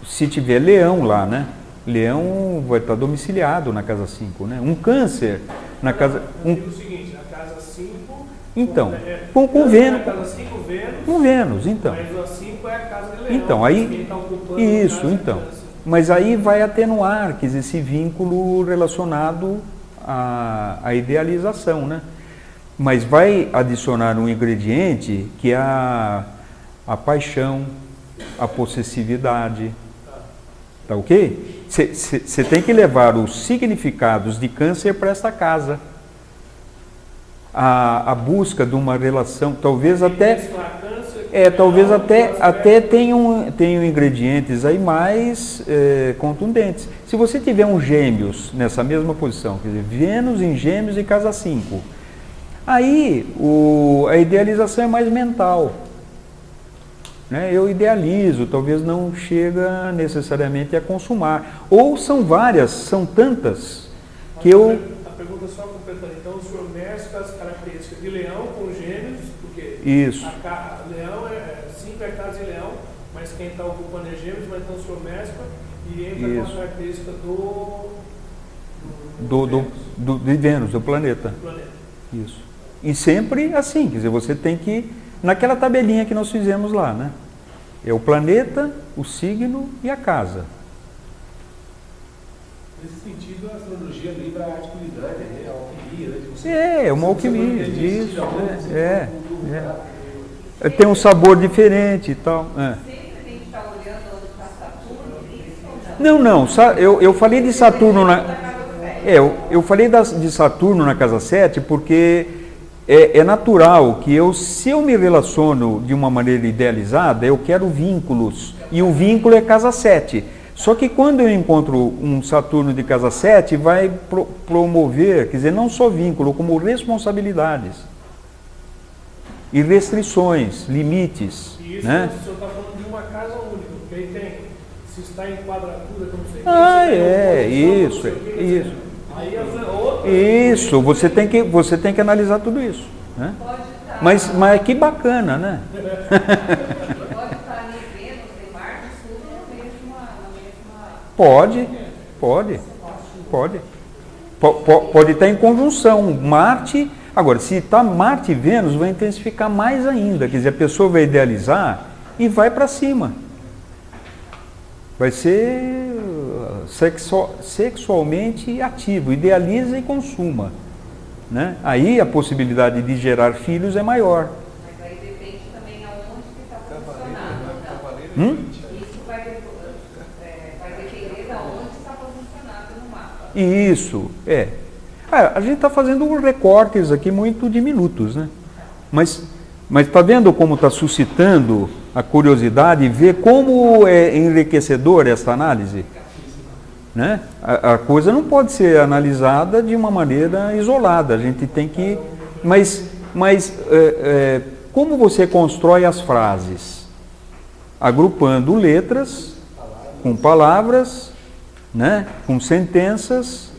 Speaker 1: se tiver leão lá, né? Leão vai estar domiciliado na casa 5, né? Um câncer na casa...
Speaker 4: Eu digo o seguinte, a casa 5...
Speaker 1: Então, com Vênus.
Speaker 4: A casa 5, Vênus.
Speaker 1: Com Vênus, então.
Speaker 4: Mas a 5 é a casa de leão.
Speaker 1: Então, aí...
Speaker 4: Quem tá ocupando
Speaker 1: Isso,
Speaker 4: a casa
Speaker 1: então.
Speaker 4: é câncer.
Speaker 1: Mas aí vai atenuar, quer dizer, esse vínculo relacionado à idealização, né? Mas vai adicionar um ingrediente que é a paixão, a possessividade. Tá ok? Você tem que levar os significados de câncer para esta casa. A busca de uma relação, talvez até... talvez até tenham ingredientes aí mais contundentes. Se você tiver um Gêmeos nessa mesma posição, quer dizer, Vênus em Gêmeos e casa 5, aí a idealização é mais mental. Né? Eu idealizo, talvez não chega necessariamente a consumar. Ou são várias, são tantas, que eu...
Speaker 4: A pergunta só completando, então o senhor mescla as características de leão com Gêmeos, porque
Speaker 1: Isso.
Speaker 4: leão 5 é casa de leão, mas quem está ocupando é Gêmeos, mas então o senhor mescla e entra com a característica
Speaker 1: de Vênus, do planeta. Isso. E sempre assim, quer dizer, você tem que, naquela tabelinha que nós fizemos lá, né? É o planeta, o signo e a casa.
Speaker 4: Nesse sentido, a astrologia livra a arte culinária, né? A alquimia, né?
Speaker 1: É uma alquimia, isso. Tem um sabor diferente e tal.
Speaker 6: Sempre tem que estar olhando onde está Saturno, isso ou
Speaker 1: Não, eu falei de Saturno eu falei de Saturno na casa 7 porque é natural que se eu me relaciono de uma maneira idealizada, eu quero vínculos, e o vínculo é casa 7. Só que quando eu encontro um Saturno de casa 7, vai promover, quer dizer, não só vínculo, como responsabilidades e restrições, limites.
Speaker 4: E isso
Speaker 1: né?
Speaker 4: o senhor está falando de uma casa única, porque aí tem, se está em quadratura, como você
Speaker 1: isso.
Speaker 4: Aí é outra.
Speaker 1: Isso, você tem que analisar tudo isso. Né?
Speaker 6: pode estar,
Speaker 1: Mas que bacana, né?
Speaker 6: pode estar em Vênus, em Marte, tudo na mesma...
Speaker 1: Pode estar em conjunção. Marte, agora, se está Marte e Vênus, vai intensificar mais ainda. Quer dizer, a pessoa vai idealizar e vai para cima. Vai ser sexualmente ativo, idealiza e consuma. Né? Aí a possibilidade de gerar filhos é maior.
Speaker 6: Mas aí depende também aonde que está posicionado. Isso vai depender de onde está posicionado no mapa.
Speaker 1: Isso, a gente está fazendo recortes aqui muito diminutos, né? Mas está vendo como está suscitando a curiosidade e ver como é enriquecedor essa análise? Né? A coisa não pode ser analisada de uma maneira isolada, a gente tem que... Mas como você constrói as frases? Agrupando letras, com palavras, né? Com sentenças,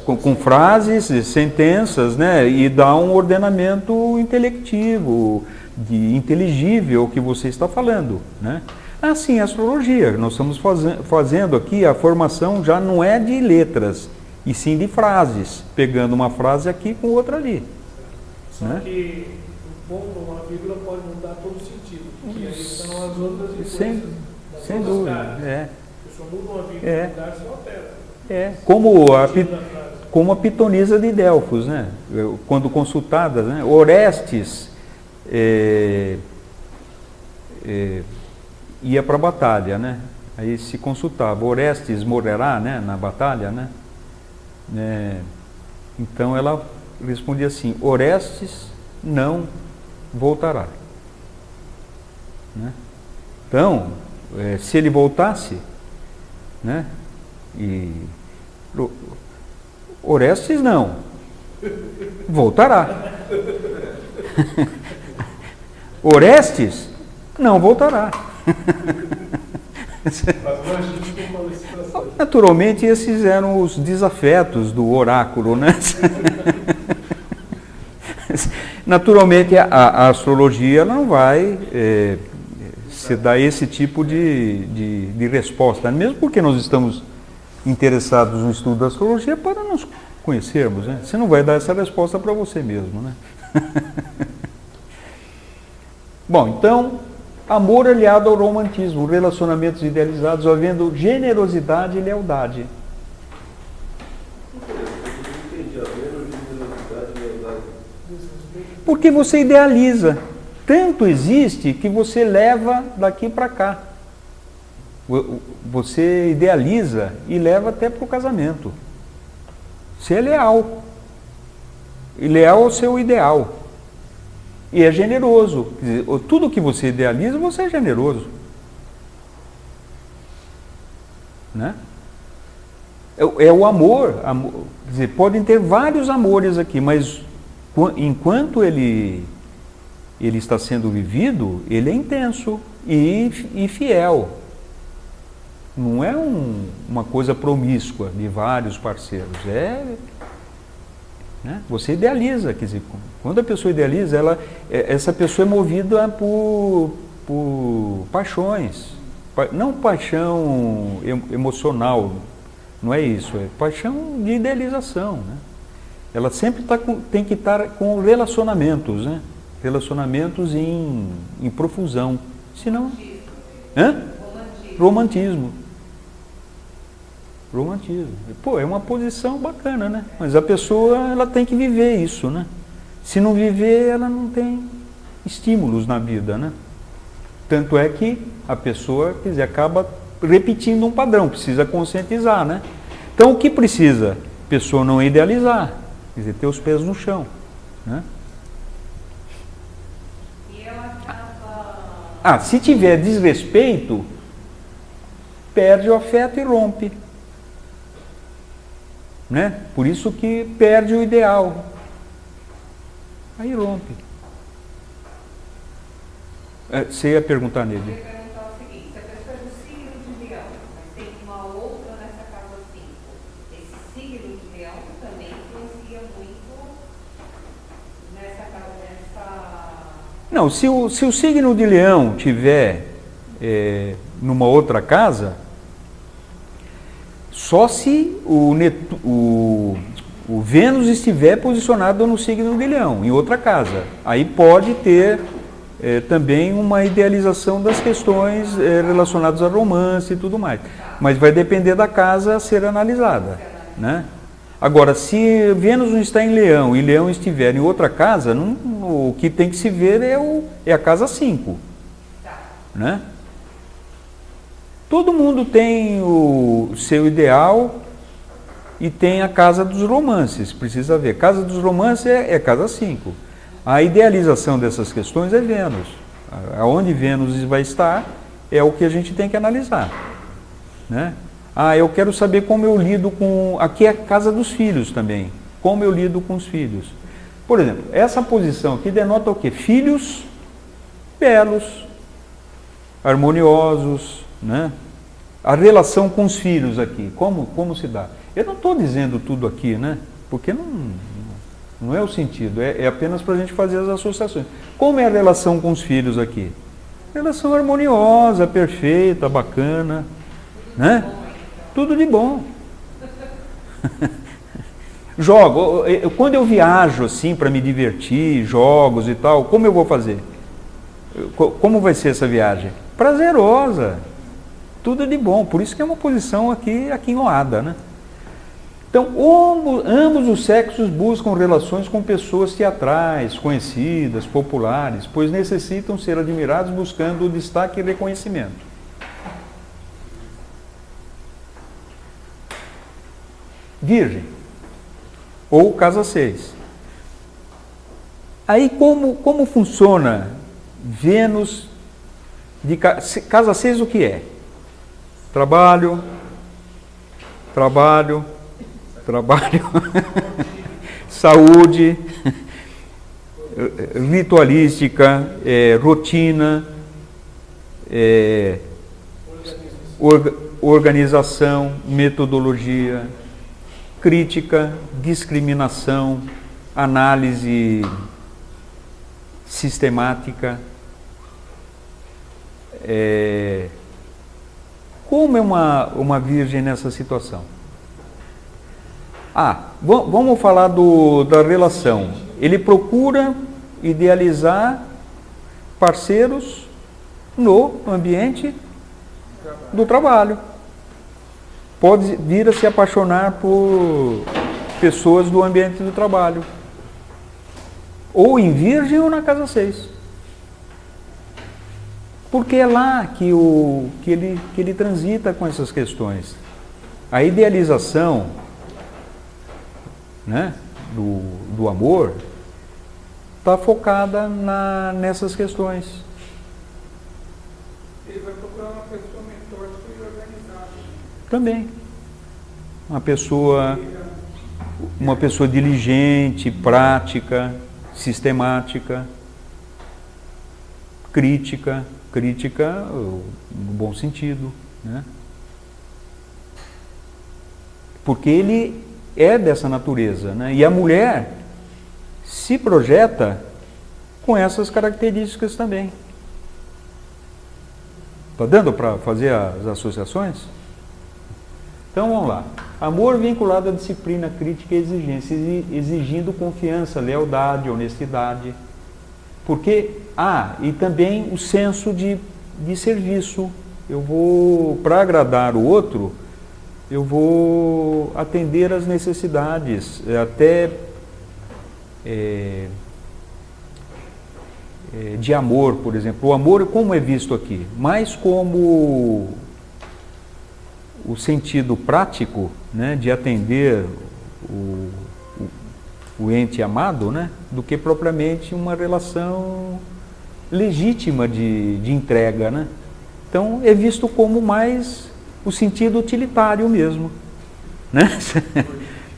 Speaker 1: com frases, sentenças, né? E dá um ordenamento intelectivo, inteligível ao que você está falando, né? Assim, a astrologia, nós estamos fazendo aqui, a formação já não é de letras, e sim de frases, pegando uma frase aqui com outra ali.
Speaker 4: Só que um ponto, uma vírgula pode mudar todo o sentido, porque aí são as outras influências.
Speaker 1: Sem dúvida,
Speaker 4: Se só muda uma vírgula no lugar, você altera.
Speaker 1: Como a pitonisa de Delfos, né? Quando consultadas, né? Orestes ia para a batalha, né? Aí se consultava, Orestes morrerá, né? Na batalha, né? Então ela respondia assim, Orestes não voltará. Né? Então, se ele voltasse, né? Orestes não voltará. Orestes não voltará. Naturalmente, esses eram os desafetos do oráculo, né? Naturalmente, a astrologia ela não vai se dar esse tipo de resposta, mesmo porque nós estamos interessados no estudo da astrologia para nos conhecermos, né? Você não vai dar essa resposta para você mesmo, né? Bom, então, amor aliado ao romantismo, relacionamentos idealizados, havendo generosidade e lealdade. Porque você idealiza. Tanto existe que você leva daqui para cá. Você idealiza e leva até para o casamento. Você é leal. E leal ao seu ideal. E é generoso. Quer dizer, tudo que você idealiza, você é generoso. Né? É o amor. Quer dizer, podem ter vários amores aqui, mas enquanto ele está sendo vivido, ele é intenso e fiel. Não é uma coisa promíscua de vários parceiros. Né? Você idealiza, quer dizer, quando a pessoa idealiza, essa pessoa é movida por paixões. Não paixão emocional, não é isso, é paixão de idealização. Né? Ela sempre tem que estar com relacionamentos, né? Relacionamentos em profusão. Senão. Romantismo. Pô, é uma posição bacana, né? Mas a pessoa ela tem que viver isso, né? Se não viver, ela não tem estímulos na vida, né? Tanto é que a pessoa, quer dizer, acaba repetindo um padrão, precisa conscientizar, né? Então, o que precisa? A pessoa não idealizar, quer dizer, ter os pés no chão, né? Se tiver desrespeito, perde o afeto e rompe. Né? Por isso que perde o ideal. Aí rompe. Você ia perguntar nele.
Speaker 6: Eu ia perguntar o seguinte, se a pessoa é do signo de Leão, mas tem uma outra nessa casa 5, esse signo de Leão também influencia muito nessa casa,
Speaker 1: Não, se o signo de Leão tiver numa outra casa, só se o Vênus estiver posicionado no signo de Leão, em outra casa. Aí pode ter também uma idealização das questões relacionadas a romance e tudo mais. Mas vai depender da casa a ser analisada. Né? Agora, se Vênus não está em Leão e Leão estiver em outra casa, o que tem que se ver é a casa 5. Né? Todo mundo tem o seu ideal e tem a casa dos romances, precisa ver. Casa dos romances é casa 5. A idealização dessas questões é Vênus. Aonde Vênus vai estar é o que a gente tem que analisar. Né? Eu quero saber como eu lido com... Aqui é a casa dos filhos também. Como eu lido com os filhos. Por exemplo, essa posição aqui denota o quê? Filhos belos, harmoniosos, né? A relação com os filhos aqui, como se dá? Eu não estou dizendo tudo aqui, né? Porque não é o sentido, é apenas para a gente fazer as associações. Como é a relação com os filhos aqui? Relação harmoniosa, perfeita, bacana, né? Tudo de bom. Quando eu viajo assim para me divertir, jogos e tal, como eu vou fazer? Como vai ser essa viagem? Prazerosa. Tudo de bom, por isso que é uma posição aqui aquinhoada, né? Então, ambos os sexos buscam relações com pessoas teatrais, conhecidas, populares, pois necessitam ser admirados buscando o destaque e reconhecimento. Virgem, ou casa 6. Aí como funciona Vênus de casa 6, o que é? Trabalho, saúde, ritualística, rotina, organização, metodologia, crítica, discriminação, análise sistemática. Como é uma virgem nessa situação? Vamos falar da relação. Ele procura idealizar parceiros no ambiente do trabalho. Pode vir a se apaixonar por pessoas do ambiente do trabalho. Ou em virgem ou na casa 6. Porque é lá que ele transita com essas questões. A idealização, né, do amor está focada nessas questões.
Speaker 2: Ele vai procurar uma pessoa metódica e organizada.
Speaker 1: Também. Uma pessoa diligente, prática, sistemática, crítica no bom sentido, né? Porque ele é dessa natureza, né? E a mulher se projeta com essas características também. Está dando para fazer as associações? Então vamos lá. Amor vinculado à disciplina, crítica e exigência, exigindo confiança, lealdade, honestidade. Porque, e também o senso de serviço. Eu vou, para agradar o outro, eu vou atender às necessidades, até de amor, por exemplo. O amor, como é visto aqui? Mais como o sentido prático, né, de atender o ente amado, né, do que propriamente uma relação legítima de entrega, né? Então é visto como mais o sentido utilitário mesmo, né?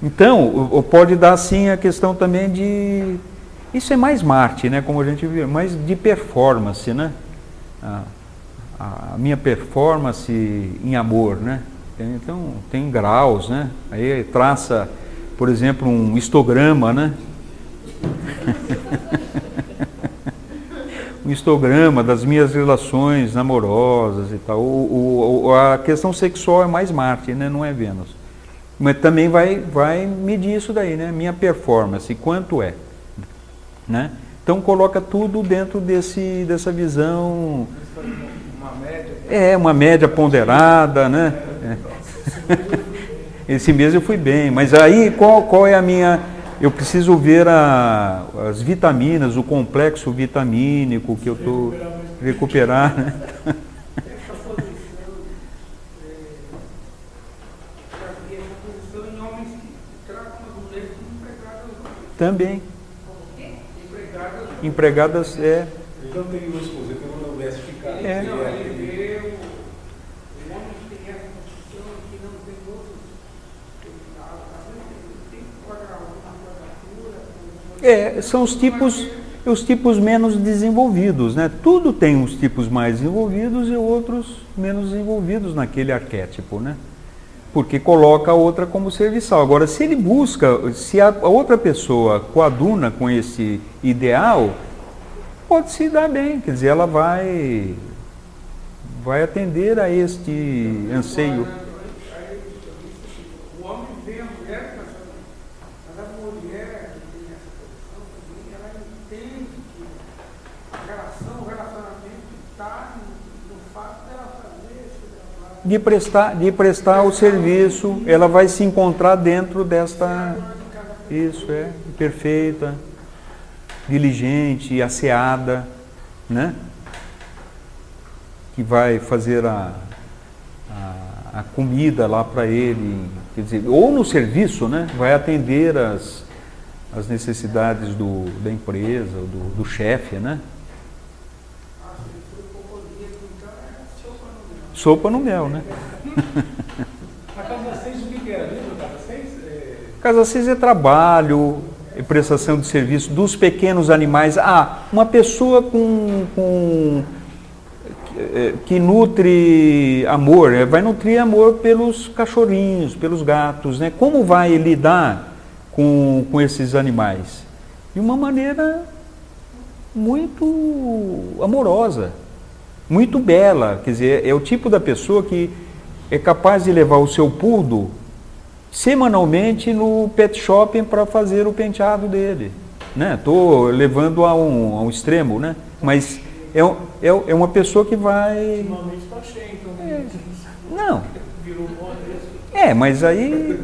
Speaker 1: Então pode dar sim a questão também de, isso é mais Marte, né, como a gente viu, mais de performance, né? A minha performance em amor, né? Então tem graus, né? Aí traça, por exemplo, um histograma, né? Um histograma das minhas relações amorosas e tal. A questão sexual é mais Marte, né? Não é Vênus. Mas também vai medir isso daí, né? Minha performance, quanto é, né? Então coloca tudo dentro dessa visão.
Speaker 2: Uma média.
Speaker 1: Uma média ponderada, né? Esse mês eu fui bem, mas aí qual é a minha... Eu preciso ver as vitaminas, o complexo vitamínico que eu estou... Recuperar, né?
Speaker 2: Essa posição em homens que tratam as mulheres como empregadas.
Speaker 1: Também. Empregadas,
Speaker 4: Ele não tem uma esposa, ele tem uma doméstica.
Speaker 2: Não, ele vê o homem que tem essa posição que não tem outros. Às vezes tem que pagar uma quadratura.
Speaker 1: são os tipos menos desenvolvidos, né? Tudo tem uns tipos mais desenvolvidos e outros menos desenvolvidos naquele arquétipo, né? Porque coloca a outra como serviçal. Agora, se ele busca, se a outra pessoa coaduna com esse ideal, pode se dar bem, quer dizer, ela vai atender a este anseio.
Speaker 2: O homem vê a mulher, mas a mulher que tem essa posição também, ela entende que o relacionamento está no fato dela fazer esse trabalho.
Speaker 1: De prestar o serviço, ela vai se encontrar dentro desta... Isso, perfeita, diligente, asseada, né? Que vai fazer a comida lá para ele, quer dizer, ou no serviço, né? Vai atender as necessidades da empresa, do chefe, né? Sopa no mel, né?
Speaker 4: A casa 6 o que era mesmo? Casa 6?
Speaker 1: Casa 6 é trabalho, é prestação de serviço dos pequenos animais. Uma pessoa que nutre amor, vai nutrir amor pelos cachorrinhos, pelos gatos, né? Como vai lidar com esses animais? De uma maneira muito amorosa, muito bela. Quer dizer, é o tipo da pessoa que é capaz de levar o seu poodle semanalmente no pet shopping para fazer o penteado dele, né? Estou levando a um extremo, né? Mas é uma pessoa que vai...
Speaker 4: Ultimamente está cheio, então...
Speaker 1: Não.
Speaker 4: Virou moda isso.
Speaker 1: Mas aí...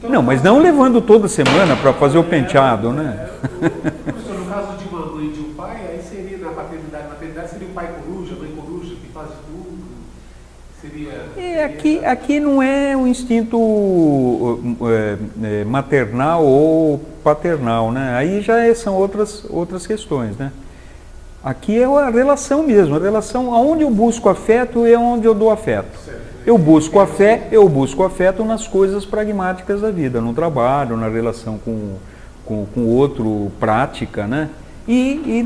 Speaker 1: Não, mas não levando toda semana para fazer o penteado, né?
Speaker 4: Professor, no caso de uma mãe e de um pai, aí seria na paternidade. Na maternidade seria o pai coruja, a mãe coruja, que faz tudo. Seria...
Speaker 1: Aqui não é um instinto maternal ou paternal, né? Aí já são outras questões, né? Aqui é a relação mesmo, a relação aonde eu busco afeto é onde eu dou afeto. Eu busco afeto nas coisas pragmáticas da vida, no trabalho, na relação com o outro, prática, né? E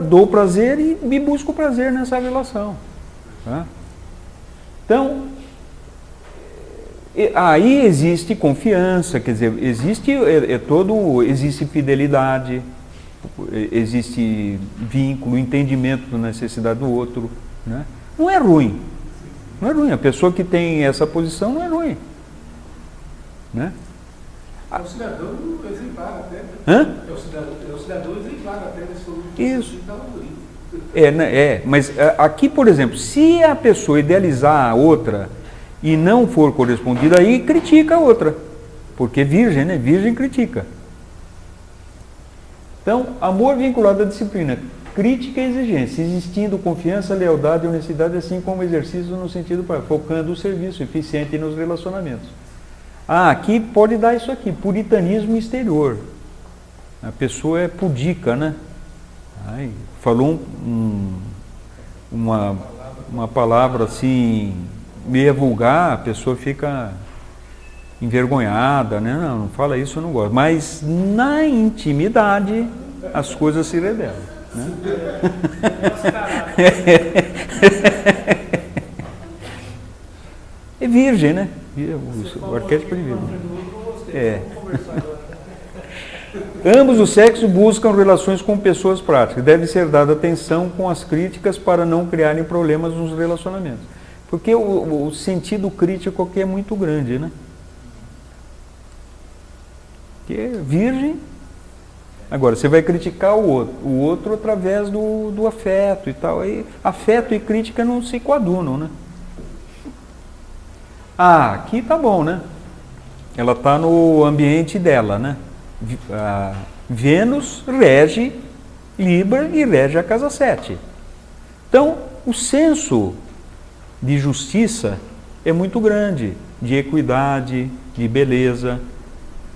Speaker 1: dou prazer e me busco prazer nessa relação. Tá? Então, aí existe confiança, quer dizer, existe fidelidade, existe vínculo, entendimento da necessidade do outro, né? Não é ruim. Não é ruim. A pessoa que tem essa posição não é ruim, né?
Speaker 4: É o cidadão exemplar até.
Speaker 1: Hã?
Speaker 4: É o cidadão exemplar até nesse momento.
Speaker 1: Isso. Mas aqui, por exemplo, se a pessoa idealizar a outra e não for correspondida, aí critica a outra. Porque virgem, né? Virgem critica. Então, amor vinculado à disciplina, crítica e exigência, existindo confiança, lealdade e honestidade, assim como exercício no sentido para focando o serviço eficiente nos relacionamentos. Aqui pode dar isso aqui, puritanismo exterior. A pessoa é pudica, né? Falou uma palavra assim, meia vulgar, a pessoa fica envergonhada, né? Não fala isso, eu não gosto. Mas na intimidade as coisas se revelam, né? É virgem, né? O arquétipo de virgem. Ambos os sexos buscam relações com pessoas práticas. Deve ser dada atenção com as críticas para não criarem problemas nos relacionamentos. Porque o sentido crítico aqui é muito grande, né? Que é virgem. Agora, você vai criticar o outro através do afeto e tal. Aí, afeto e crítica não se coadunam, né? Aqui tá bom, né? Ela está no ambiente dela, né? Vênus rege Libra e rege a casa 7. Então, o senso de justiça é muito grande, de equidade, de beleza.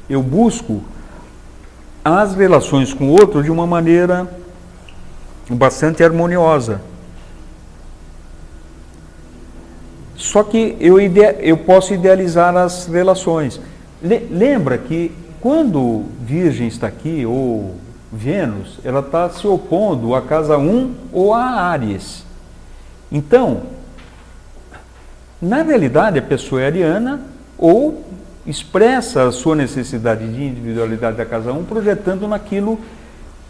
Speaker 1: Eu busco as relações com o outro de uma maneira bastante harmoniosa. Só que eu posso idealizar as relações. Lembra que quando Virgem está aqui, ou Vênus, ela está se opondo à casa 1 ou a Áries. Então, na realidade, a pessoa é ariana ou expressa a sua necessidade de individualidade da casa 1 projetando naquilo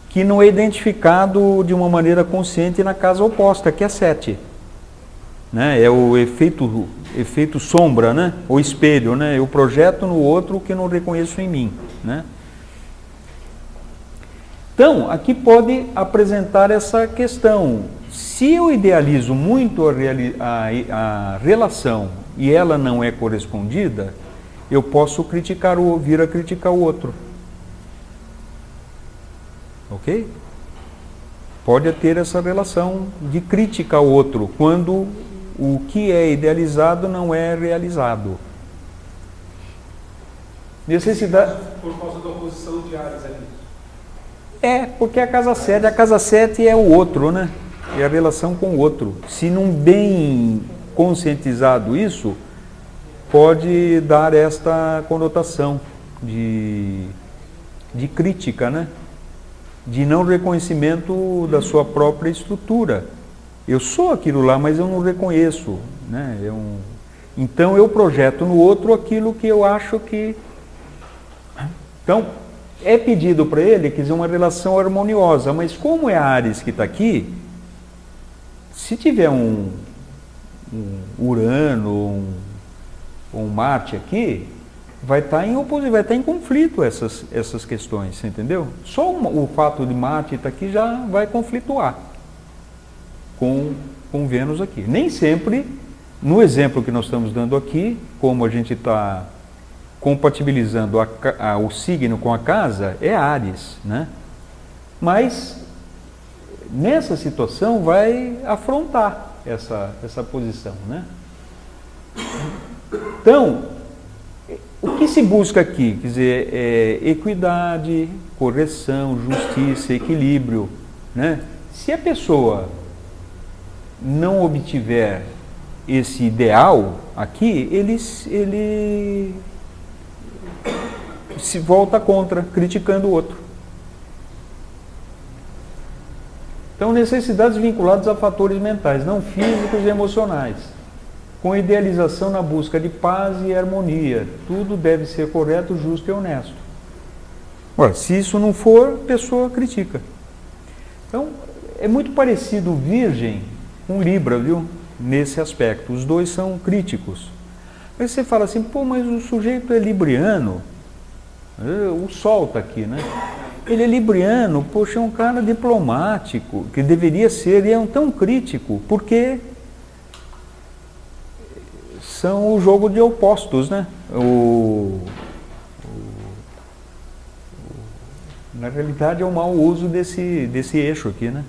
Speaker 1: que não é identificado de uma maneira consciente na casa oposta, que é 7. Né? É o efeito sombra, né? O espelho, né? Eu projeto no outro o que não reconheço em mim, né? Então, aqui pode apresentar essa questão. Se eu idealizo muito a relação e ela não é correspondida, eu posso vir a criticar o outro. Ok? Pode ter essa relação de crítica ao outro, quando o que é idealizado não é realizado. Necessidade...
Speaker 4: Por causa da oposição de Áries ali.
Speaker 1: Porque a casa 7 é o outro, né? É a relação com o outro. Se não bem conscientizado isso, pode dar esta conotação de crítica, né? de não reconhecimento da sua própria estrutura. Eu sou aquilo lá, mas eu não reconheço, né? Então eu projeto no outro aquilo que eu acho que... Então, é pedido para ele, quer dizer, uma relação harmoniosa, mas como é a Áries que está aqui, se tiver um Urano, um Marte aqui, vai estar em oposição, vai estar em conflito essas questões, você entendeu? Só o fato de Marte estar aqui já vai conflituar com Vênus aqui. Nem sempre, no exemplo que nós estamos dando aqui, como a gente está compatibilizando o signo com a casa, é Áries, né? Mas nessa situação vai afrontar essa posição, né? Então, o que se busca aqui? Quer dizer, é equidade, correção, justiça, equilíbrio, né? Se a pessoa não obtiver esse ideal aqui, ele se volta contra, criticando o outro. Então, necessidades vinculadas a fatores mentais, não físicos e emocionais, com idealização na busca de paz e harmonia. Tudo deve ser correto, justo e honesto. Ora, se isso não for, a pessoa critica. Então, é muito parecido Virgem com Libra, viu? Nesse aspecto. Os dois são críticos. Aí você fala assim, pô, mas o sujeito é libriano. O Sol está aqui, né? Ele é libriano, poxa, é um cara diplomático, que deveria ser, e é um tão crítico, porque são o jogo de opostos, né? Na realidade é um mau uso desse eixo aqui, né?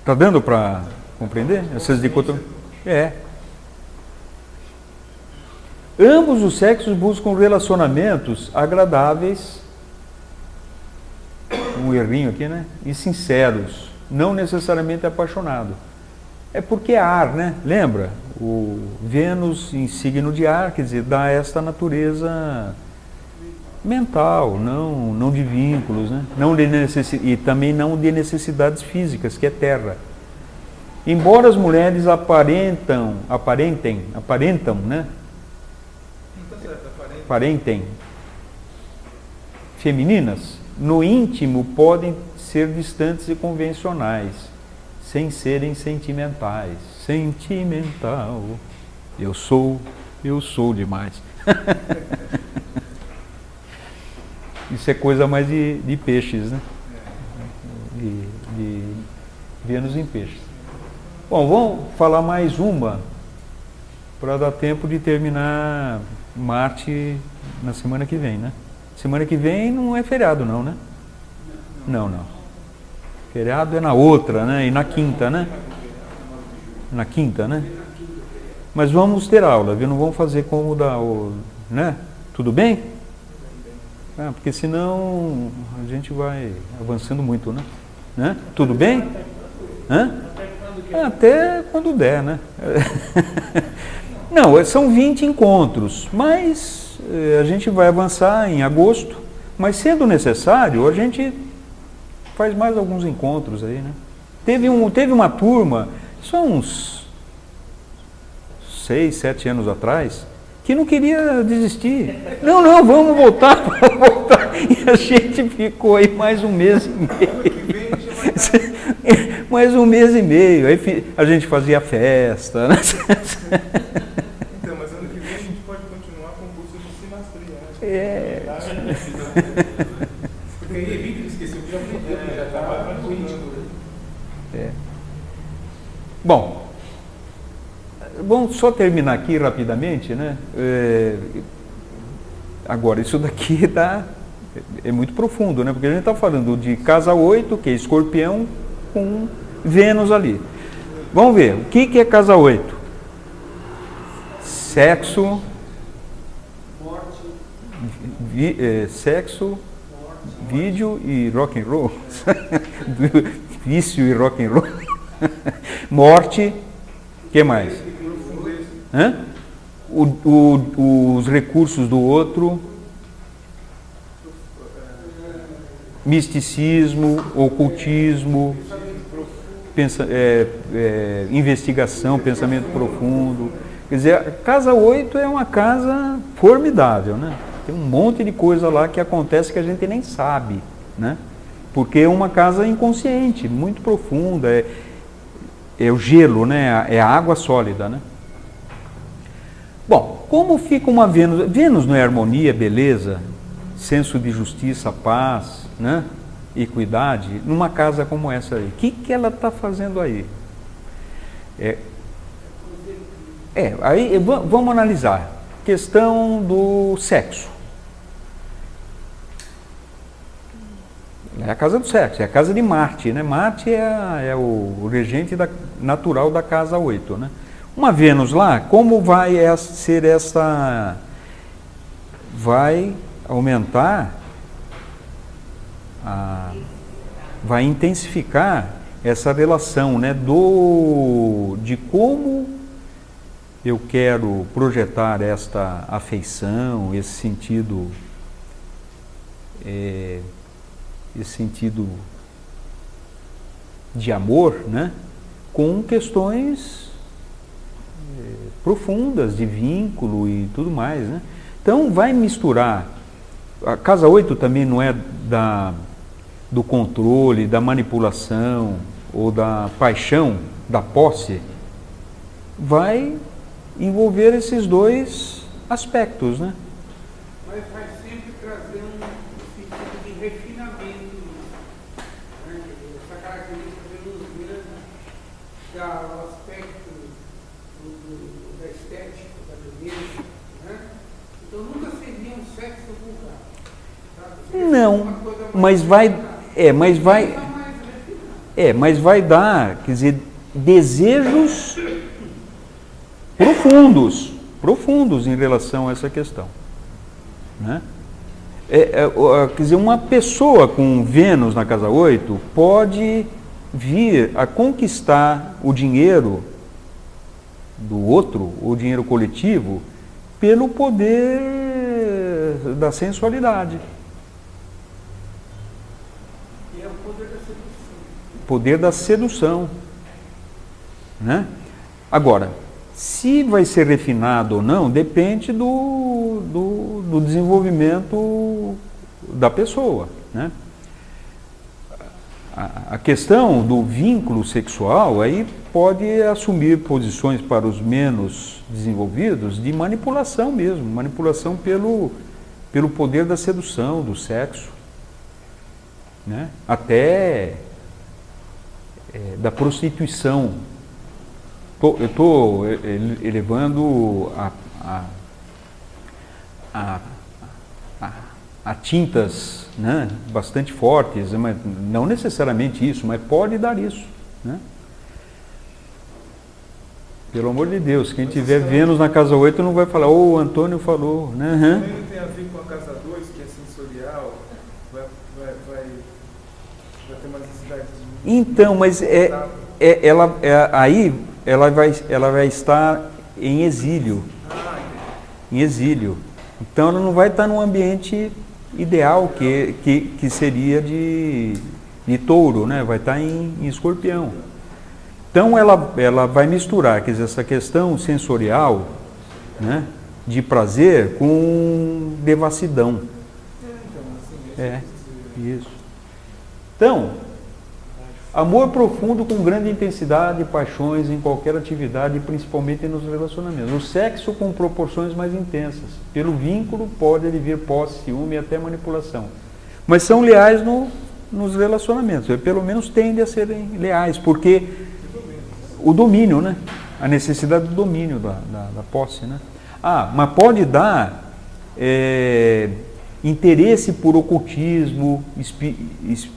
Speaker 1: Tá dando para compreender essas dicotomias? É. Ambos os sexos buscam relacionamentos agradáveis, um errinho aqui, né? E sinceros, não necessariamente apaixonados. É porque é ar, né? Lembra? O Vênus em signo de ar, quer dizer, dá esta natureza mental, não de vínculos, né? E também não de necessidades físicas, que é terra. Embora as mulheres aparentem, né? Aparentem femininas, no íntimo podem ser distantes e convencionais, sem serem sentimentais. Sentimental, eu sou demais. Isso é coisa mais de peixes, né? De Vênus em peixes. Bom, vamos falar mais uma, para dar tempo de terminar Marte na semana que vem, né? Semana que vem não é feriado não, né? Não. Feriado é na outra, né? E na quinta, né? Na quinta, né? Mas vamos ter aula, viu? Não vamos fazer como né? Tudo bem? Porque senão a gente vai avançando muito, né? Tudo bem? Até quando der, né? Não, são 20 encontros, mas a gente vai avançar em agosto, mas sendo necessário, a gente faz mais alguns encontros aí, né? Teve uma turma, só uns 6, 7 anos atrás, que não queria desistir. Não, vamos voltar. E a gente ficou aí mais um mês e meio. Mais um mês e meio. Aí a gente fazia festa, né?
Speaker 7: Então, mas ano que vem a gente pode continuar com o curso de sinastria, né?
Speaker 4: Porque aí evita de esquecer o que já aprendeu, já estava no ritmo.
Speaker 1: Bom, vamos só terminar aqui rapidamente, né? Agora, isso daqui é muito profundo, né? Porque a gente está falando de casa 8, que é Escorpião, com Vênus ali. Vamos ver, o que é casa 8? Sexo, sexo, vídeo e rock and roll. Vício e rock and roll. Morte, o que mais? Os recursos do outro. misticismo, ocultismo, investigação, pensamento profundo. Quer dizer, a casa 8 é uma casa formidável, né? Tem um monte de coisa lá que acontece que a gente nem sabe, né? Porque é uma casa inconsciente, muito profunda, é o gelo, né? É a água sólida, né? Bom, como fica uma Vênus? Vênus não é harmonia, beleza, senso de justiça, paz, né? Equidade, numa casa como essa aí. O que ela está fazendo aí? Aí vamos analisar. Questão do sexo. É a casa do sexo, é a casa de Marte, né? Marte é o regente natural da casa 8, né? Uma Vênus lá, como vai ser essa... Vai aumentar, vai intensificar essa relação, né? De como eu quero projetar esta afeição, esse sentido de amor, né? Com questões profundas de vínculo e tudo mais, né? Então vai misturar. A casa 8 também não é do controle, da manipulação ou da paixão, da posse. Vai envolver esses dois aspectos, né?
Speaker 2: Mas vai sempre trazer um sentido de refinamento, né? Essa característica venusiana do aspecto da estética, da beleza, né? Então nunca seria um sexo vulgar. Sabe?
Speaker 1: Não, mas vai dar, quer dizer, desejos profundos em relação a essa questão, né? Quer dizer, uma pessoa com Vênus na casa 8 pode vir a conquistar o dinheiro do outro, o dinheiro coletivo, pelo poder da sensualidade.
Speaker 2: E é o poder da sedução.
Speaker 1: Poder da sedução, né? Agora, se vai ser refinado ou não, depende do desenvolvimento da pessoa, né? A questão do vínculo sexual aí pode assumir posições para os menos desenvolvidos de manipulação mesmo, manipulação pelo poder da sedução, do sexo, né? Até da prostituição. Eu estou elevando a tintas, né, bastante fortes, mas não necessariamente isso, mas pode dar isso, né? Pelo amor de Deus, quem tiver Vênus na casa 8 não vai falar, o Antônio falou, né?
Speaker 7: Também não tem a ver com a casa 2, que é sensorial, vai ter mais necessidade de...
Speaker 1: Então, mas aí ela vai estar em exílio. Em exílio. Então ela não vai estar num ambiente ideal que seria de touro, né? Vai estar em escorpião. Então ela vai misturar, quer dizer, essa questão sensorial, né, de prazer com devassidão. Isso. Então, amor profundo com grande intensidade, paixões em qualquer atividade, principalmente nos relacionamentos. O sexo com proporções mais intensas. Pelo vínculo pode vir posse, ciúme e até manipulação. Mas são leais nos relacionamentos. Pelo menos tendem a serem leais, porque o domínio, né? A necessidade do domínio da posse, né? Mas pode dar interesse por ocultismo,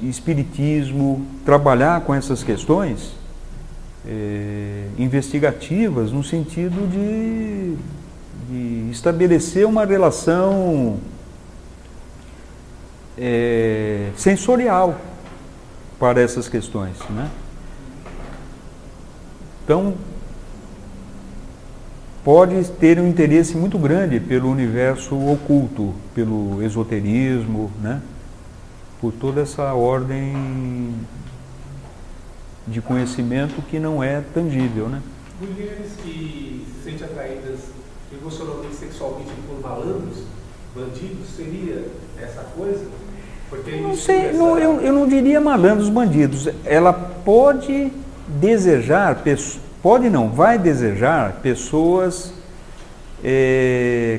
Speaker 1: espiritismo, trabalhar com essas questões investigativas no sentido de estabelecer uma relação sensorial para essas questões, né? Então, pode ter um interesse muito grande pelo universo oculto, pelo esoterismo, né? por toda essa ordem de conhecimento que não é tangível, né?
Speaker 4: Mulheres que se sentem atraídas emocionalmente, sexualmente por malandros, bandidos, seria essa coisa? Porque
Speaker 1: Não sei, eu não diria malandros, bandidos. Ela pode desejar, pode não, vai desejar pessoas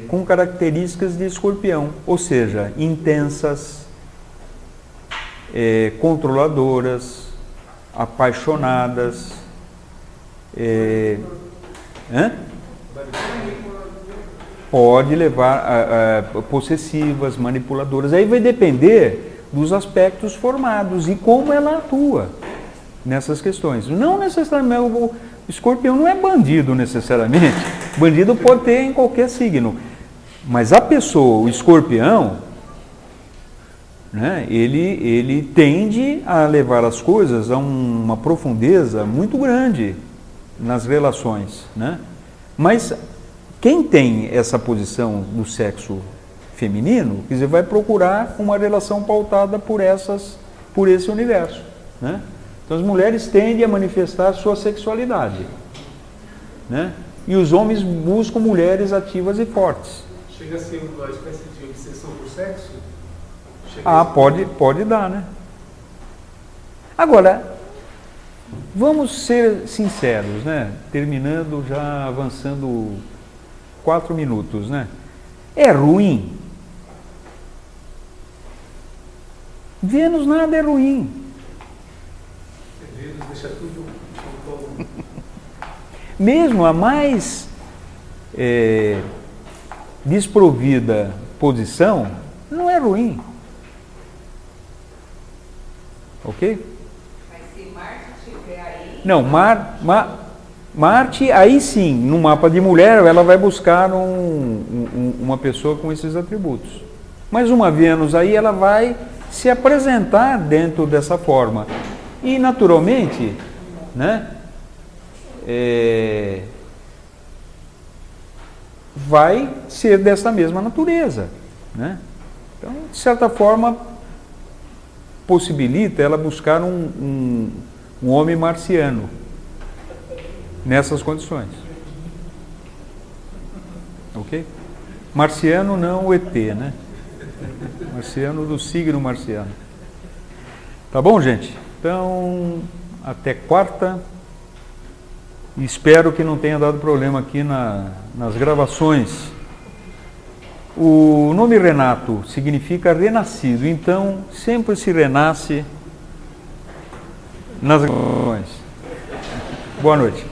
Speaker 1: com características de escorpião, ou seja, intensas, controladoras, apaixonadas, pode levar a possessivas, manipuladoras. Aí vai depender dos aspectos formados e como ela atua nessas questões. Não necessariamente, o escorpião não é bandido necessariamente. Bandido pode ter em qualquer signo. Mas a pessoa, o escorpião, né, ele tende a levar as coisas a uma profundeza muito grande nas relações, né? Mas quem tem essa posição do sexo feminino, quer dizer, vai procurar uma relação pautada por esse universo, né? Então as mulheres tendem a manifestar a sua sexualidade, né? E os homens buscam mulheres ativas e fortes.
Speaker 4: Chega a ser uma espécie de obsessão por sexo?
Speaker 1: Pode dar, né? Agora, vamos ser sinceros, né? Terminando, já avançando 4 minutos, né? É ruim. Vênus nada é ruim.
Speaker 4: Vênus deixa tudo como
Speaker 1: Mesmo a mais desprovida posição, não é ruim. Ok?
Speaker 6: Mas se Marte estiver aí.
Speaker 1: Não, Marte, aí sim, no mapa de mulher, ela vai buscar uma pessoa com esses atributos. Mas uma Vênus aí, ela vai se apresentar dentro dessa forma. E, naturalmente, né, vai ser dessa mesma natureza, né? Então, de certa forma, possibilita ela buscar um homem marciano nessas condições. Ok? Marciano não o ET, né? Marciano do signo marciano. Tá bom, gente? Então, até quarta. Espero que não tenha dado problema aqui nas gravações. O nome Renato significa renascido, então sempre se renasce nas gravações. Boa noite.